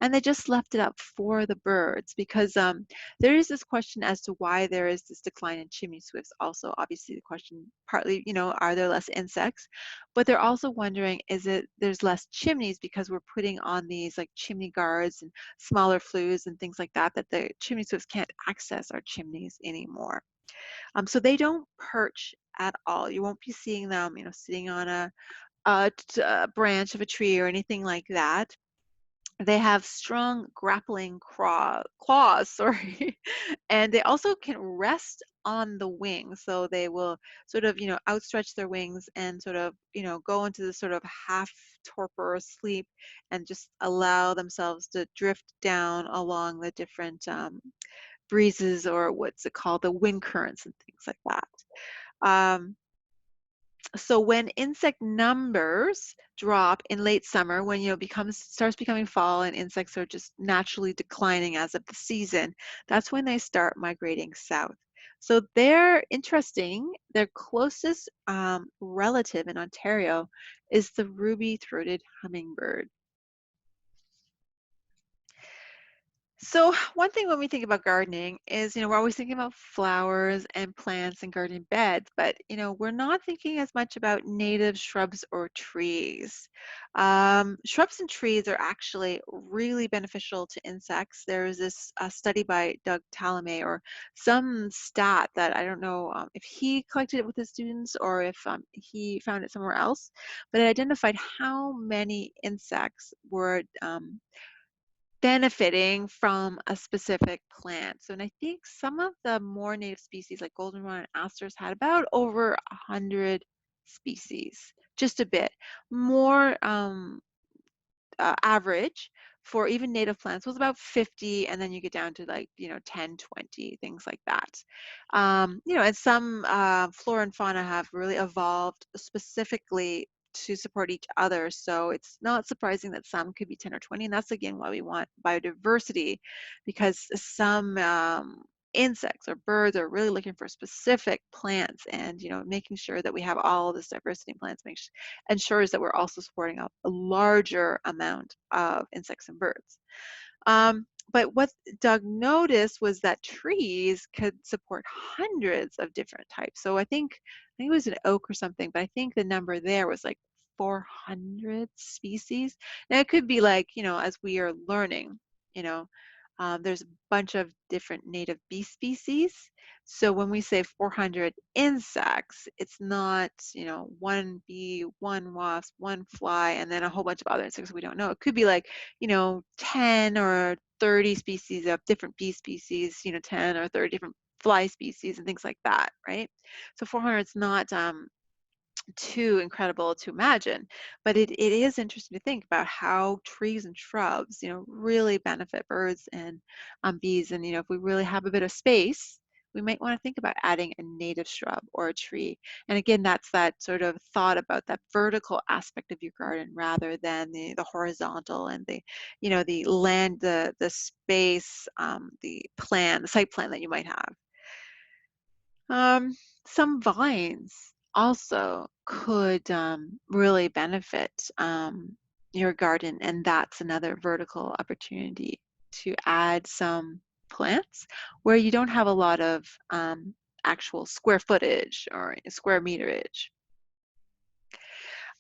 And they just left it up for the birds because there is this question as to why there is this decline in chimney swifts. Also, obviously, the question partly, are there less insects? But they're also wondering, there's less chimneys because we're putting on these like chimney guards and smaller flues and things like that, that the chimney swifts can't access our chimneys anymore. So they don't perch at all. You won't be seeing them, sitting on a branch of a tree or anything like that. They have strong grappling claws, sorry, and they also can rest on the wings. So they will sort of, outstretch their wings and sort of, go into this sort of half torpor sleep and just allow themselves to drift down along the different breezes, or what's it called, the wind currents and things like that. Um, so when insect numbers drop in late summer, when starts becoming fall and insects are just naturally declining as of the season, that's when they start migrating south. So they're interesting. Their closest relative in Ontario is the ruby-throated hummingbird. So one thing when we think about gardening is, we're always thinking about flowers and plants and garden beds, but, we're not thinking as much about native shrubs or trees. Shrubs and trees are actually really beneficial to insects. There's this study by Doug Talame, or some stat that I don't know if he collected it with his students or if he found it somewhere else, but it identified how many insects were benefiting from a specific plant. So, and I think some of the more native species like goldenrod and asters had about over 100. species, just a bit. More average for even native plants was about 50, and then you get down to like 10, 20, things like that. And some flora and fauna have really evolved specifically to support each other, so it's not surprising that some could be 10 or 20, and that's again why we want biodiversity, because some insects or birds are really looking for specific plants, and making sure that we have all of this diversity in plants ensures that we're also supporting a larger amount of insects and birds. But what Doug noticed was that trees could support hundreds of different types. So I think it was an oak or something, but I think the number there was like 400 species. Now it could be like, as we are learning, you know, there's a bunch of different native bee species. So when we say 400 insects, it's not, one bee, one wasp, one fly, and then a whole bunch of other insects we don't know. It could be like, 10 or 30 species of different bee species, 10 or 30 different fly species and things like that, right? So 400 is not too incredible to imagine, but it is interesting to think about how trees and shrubs, really benefit birds and bees. And, if we really have a bit of space, we might want to think about adding a native shrub or a tree. And again, that's that sort of thought about that vertical aspect of your garden rather than the horizontal and the land, the space, the site plan that you might have. Um, some vines also could really benefit your garden, and that's another vertical opportunity to add some plants where you don't have a lot of actual square footage or square meterage.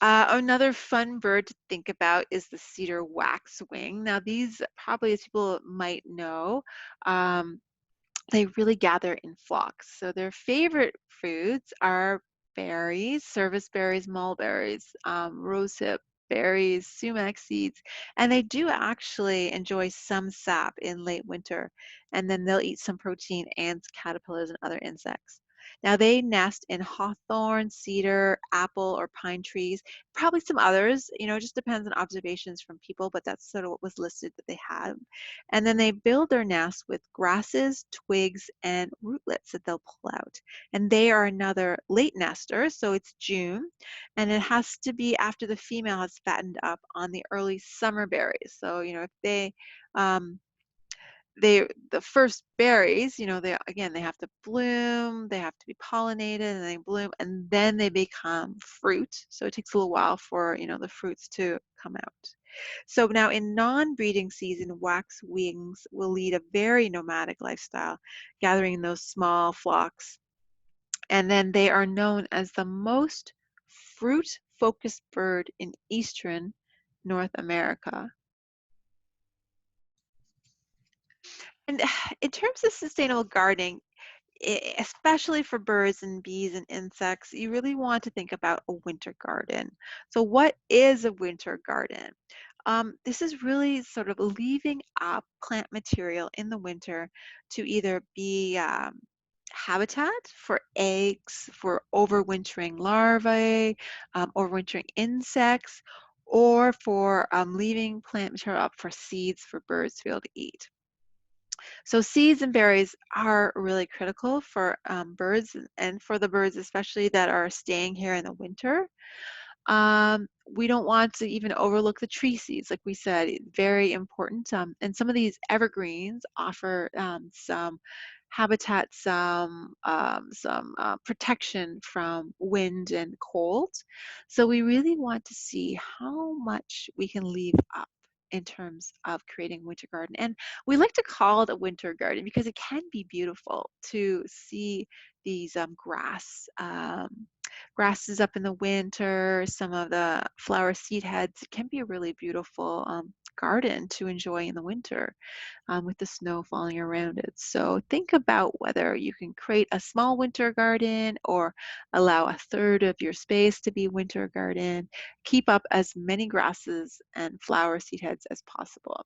Another fun bird to think about is the cedar waxwing. Now, these probably, as people might know, um, they really gather in flocks. So their favorite foods are berries, service berries, mulberries, rosehip berries, sumac seeds, and they do actually enjoy some sap in late winter. And then they'll eat some protein, ants, caterpillars, and other insects. Now they nest in hawthorn, cedar, apple, or pine trees, probably some others, it just depends on observations from people, but that's sort of what was listed that they had. And then they build their nests with grasses, twigs, and rootlets that they'll pull out. And they are another late nester, so it's June, and it has to be after the female has fattened up on the early summer berries. So, if um, the first berries, they have to bloom, they have to be pollinated, and they bloom, and then they become fruit. So it takes a little while for the fruits to come out. So now in non-breeding season, waxwings will lead a very nomadic lifestyle, gathering in those small flocks, and then they are known as the most fruit-focused bird in eastern North America. And in terms of sustainable gardening, especially for birds and bees and insects, you really want to think about a winter garden. So, what is a winter garden? This is really sort of leaving up plant material in the winter to either be habitat for eggs, for overwintering larvae, overwintering insects, or for leaving plant material up for seeds for birds to be able to eat. So seeds and berries are really critical for birds and for the birds especially that are staying here in the winter. We don't want to even overlook the tree seeds, like we said, very important. And some of these evergreens offer some habitat, some protection from wind and cold. So we really want to see how much we can leave up in terms of creating a winter garden. And we like to call it a winter garden because it can be beautiful to see these grasses up in the winter, some of the flower seed heads. It can be a really beautiful garden to enjoy in the winter with the snow falling around it. So think about whether you can create a small winter garden or allow a third of your space to be winter garden. Keep up as many grasses and flower seed heads as possible.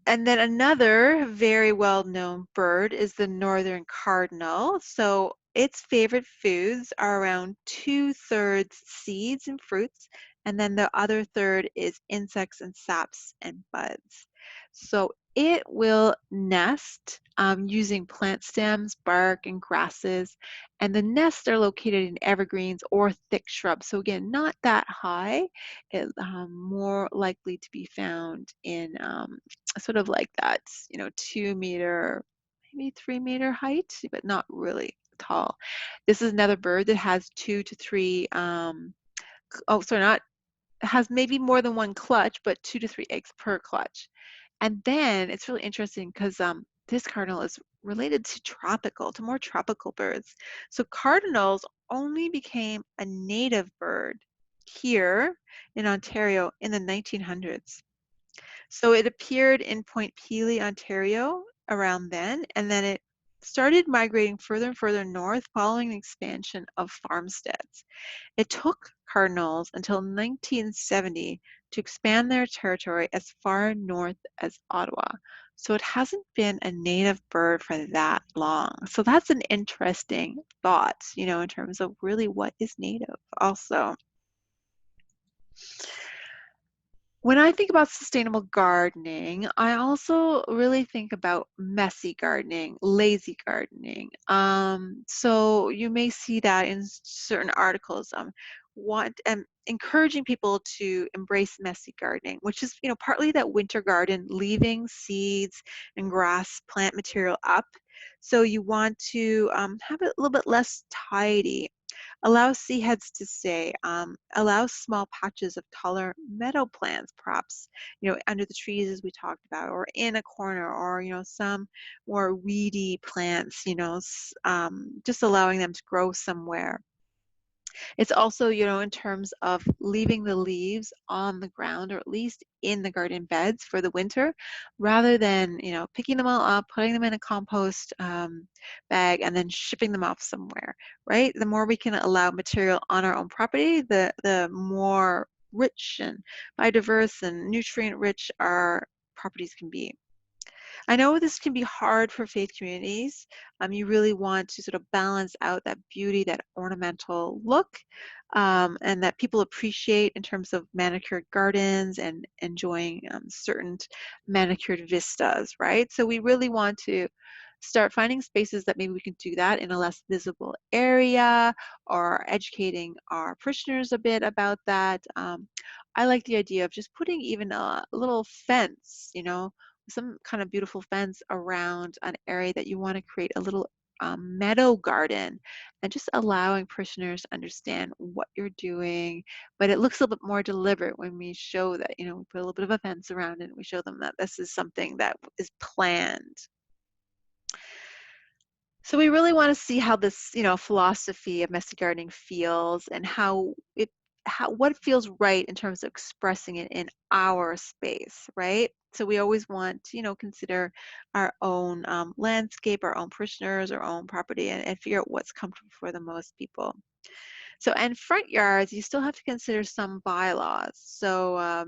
And then another very well-known bird is the northern cardinal. So its favorite foods are around two-thirds seeds and fruits, and then the other third is insects and saps and buds. So it will nest using plant stems, bark, and grasses, and the nests are located in evergreens or thick shrubs. So again, not that high, more likely to be found in sort of like that, 2 meter, maybe 3 meter height, but not really tall. This is another bird that has two to three, oh, sorry, not, has maybe more than one clutch, but 2 to 3 eggs per clutch. And then it's really interesting because this cardinal is related to more tropical birds. So cardinals only became a native bird here in Ontario in the 1900s. So it appeared in Point Pelee, Ontario around then, and then it started migrating further and further north following the expansion of farmsteads. It took cardinals until 1970 to expand their territory as far north as Ottawa. So it hasn't been a native bird for that long. So that's an interesting thought, in terms of really what is native also. When I think about sustainable gardening, I also really think about messy gardening, lazy gardening. So you may see that in certain articles. Want encouraging people to embrace messy gardening, which is partly that winter garden, leaving seeds and grass plant material up. So you want to have it a little bit less tidy. Allow sea heads to stay. Allow small patches of taller meadow plants, perhaps, under the trees as we talked about, or in a corner, or, some more weedy plants, just allowing them to grow somewhere. It's also, in terms of leaving the leaves on the ground or at least in the garden beds for the winter rather than, picking them all up, putting them in a compost bag and then shipping them off somewhere, right? The more we can allow material on our own property, the more rich and biodiverse and nutrient rich our properties can be. I know this can be hard for faith communities. You really want to sort of balance out that beauty, that ornamental look, and that people appreciate in terms of manicured gardens and enjoying certain manicured vistas, right? So we really want to start finding spaces that maybe we can do that in a less visible area or educating our parishioners a bit about that. I like the idea of just putting even a little fence, some kind of beautiful fence around an area that you want to create a little meadow garden and just allowing parishioners to understand what you're doing. But it looks a little bit more deliberate when we show that, we put a little bit of a fence around it and we show them that this is something that is planned. So we really want to see how this, philosophy of messy gardening feels and what feels right in terms of expressing it in our space, right? So we always want to, consider our own landscape, our own parishioners, our own property, and figure out what's comfortable for the most people. So, and front yards, you still have to consider some bylaws. So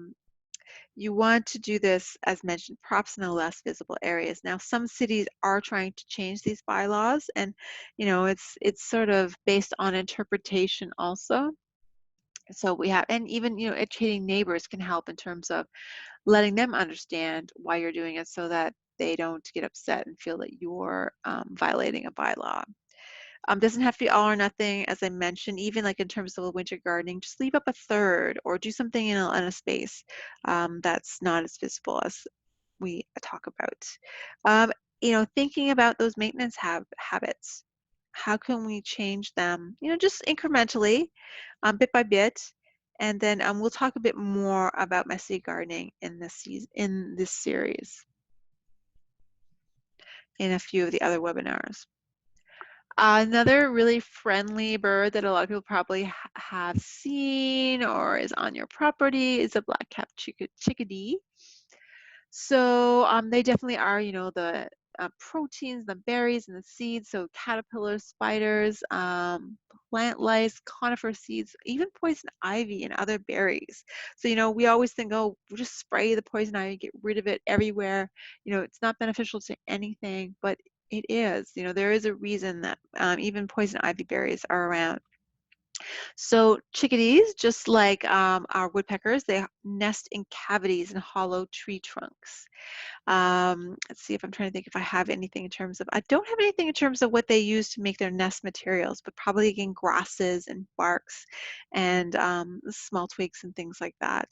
you want to do this, as mentioned, perhaps in the less visible areas. Now, some cities are trying to change these bylaws, and it's sort of based on interpretation also. So we have, and even educating neighbors can help in terms of letting them understand why you're doing it, so that they don't get upset and feel that you're violating a bylaw. Doesn't have to be all or nothing, as I mentioned, even like in terms of a winter gardening, just leave up a third or do something in a space that's not as visible as we talk about. Um, Thinking about those maintenance habits. How can we change them, just incrementally, bit by bit. And then we'll talk a bit more about messy gardening in this series, in a few of the other webinars. Another really friendly bird that a lot of people probably have seen or is on your property is a black-capped chickadee. So they definitely are, the proteins, the berries, and the seeds. So caterpillars, spiders, plant lice, conifer seeds, even poison ivy and other berries. So, we always think, oh, we'll just spray the poison ivy, get rid of it everywhere. It's not beneficial to anything, but It is. There is a reason that even poison ivy berries are around. So chickadees, just like our woodpeckers, they nest in cavities in hollow tree trunks. Let's see if I'm trying to think if I have anything in terms of, I don't have anything in terms of what they use to make their nest materials, but probably again grasses and barks and small twigs and things like that.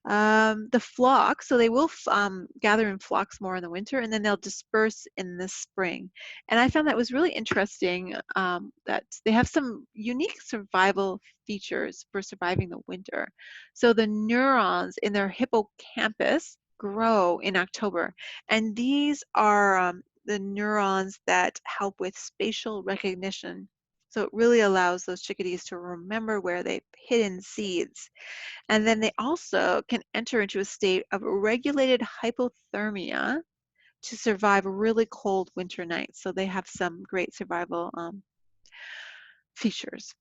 The flock, so they will gather in flocks more in the winter, and then they'll disperse in the spring. And I found that was really interesting, that they have some unique survival features for surviving the winter. So the neurons in their hippocampus grow in October, and these are the neurons that help with spatial recognition. So it really allows those chickadees to remember where they've hidden seeds. And then they also can enter into a state of regulated hypothermia to survive really cold winter nights. So they have some great survival features.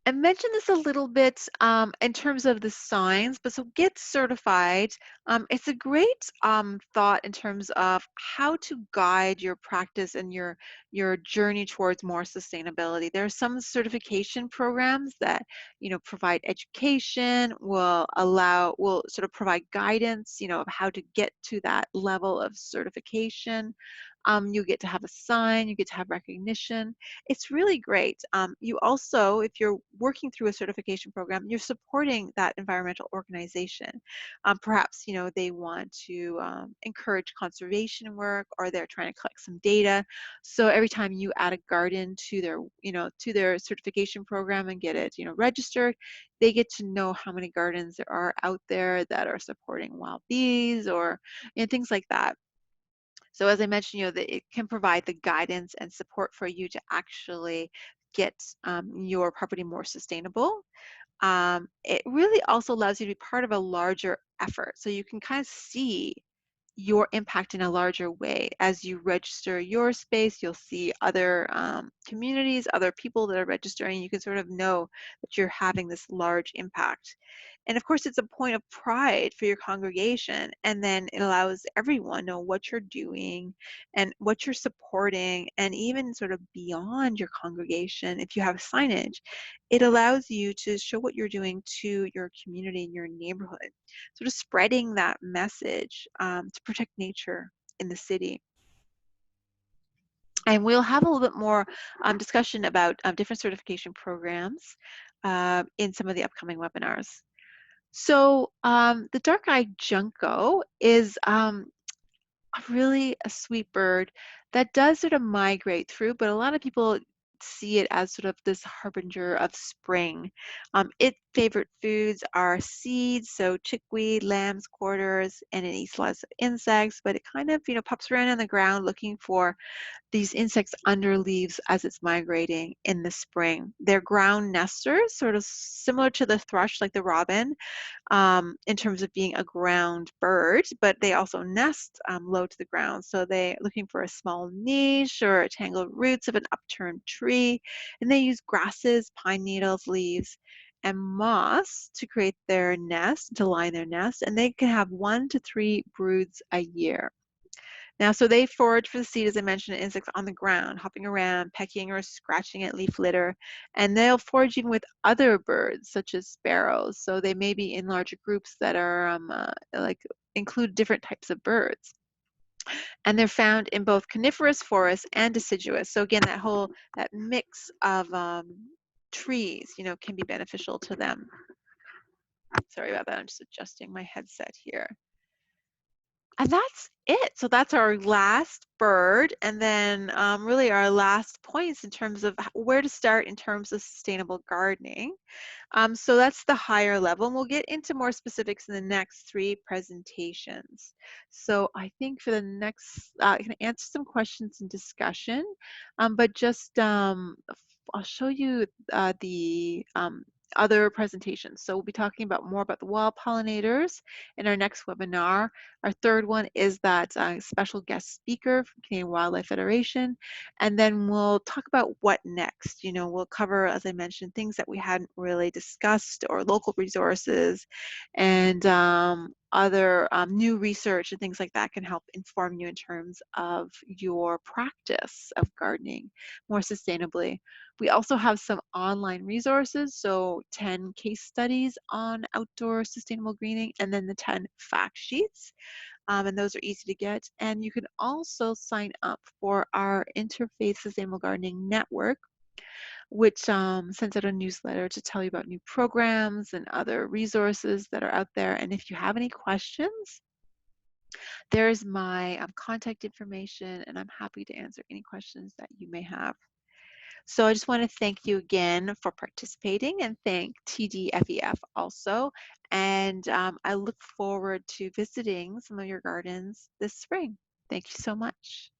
I mentioned this a little bit in terms of the signs, but so get certified. It's a great thought in terms of how to guide your practice and your journey towards more sustainability. There are some certification programs that provide education, will sort of provide guidance, of how to get to that level of certification. You get to have a sign, you get to have recognition. It's really great. You also, if you're working through a certification program, you're supporting that environmental organization. Perhaps, they want to encourage conservation work, or they're trying to collect some data. So every time you add a garden to their certification program and get it, registered, they get to know how many gardens there are out there that are supporting wild bees or things like that. So as I mentioned, that it can provide the guidance and support for you to actually get your property more sustainable. It really also allows you to be part of a larger effort. So you can kind of see your impact in a larger way. As you register your space, you'll see other communities, other people that are registering. You can sort of know that you're having this large impact. And of course, it's a point of pride for your congregation. And then it allows everyone know what you're doing and what you're supporting, and even sort of beyond your congregation. If you have signage, it allows you to show what you're doing to your community and your neighborhood, sort of spreading that message to protect nature in the city. And we'll have a little bit more discussion about different certification programs in some of the upcoming webinars. So the dark-eyed junco is really a sweet bird that does sort of migrate through, but a lot of people see it as sort of this harbinger of spring. Its favorite foods are seeds, so chickweed, lamb's quarters, and it eats lots of insects, but it kind of, pops around on the ground looking for these insects under leaves as it's migrating in the spring. They're ground nesters, sort of similar to the thrush, like the robin, in terms of being a ground bird, but they also nest low to the ground. So they're looking for a small niche or tangled roots of an upturned tree. And they use grasses, pine needles, leaves, and moss to create their nest, to line their nest. And they can have 1 to 3 broods a year. Now, so they forage for the seed, as I mentioned, insects on the ground, hopping around, pecking or scratching at leaf litter, and they'll forage even with other birds, such as sparrows. So they may be in larger groups that are like include different types of birds. And they're found in both coniferous forests and deciduous. So again, that mix of trees, can be beneficial to them. Sorry about that. I'm just adjusting my headset here. And that's it. So that's our last bird, and then really our last points in terms of where to start in terms of sustainable gardening. So that's the higher level, and we'll get into more specifics in the next 3 presentations. So I think for the next, I can answer some questions in discussion, but just I'll show you the other presentations. So we'll be talking about more about the wild pollinators in our next webinar. Our third one is that special guest speaker from Canadian Wildlife Federation. And then we'll talk about what next. We'll cover, as I mentioned, things that we hadn't really discussed, or local resources, and other new research and things like that can help inform you in terms of your practice of gardening more sustainably. We also have some online resources, so 10 case studies on outdoor sustainable greening, and then the 10 fact sheets. And those are easy to get. And you can also sign up for our Interfaith Sustainable Gardening Network, which sends out a newsletter to tell you about new programs and other resources that are out there. And if you have any questions, there's my contact information, and I'm happy to answer any questions that you may have. So I just want to thank you again for participating and thank TDFEF also. And I look forward to visiting some of your gardens this spring. Thank you so much.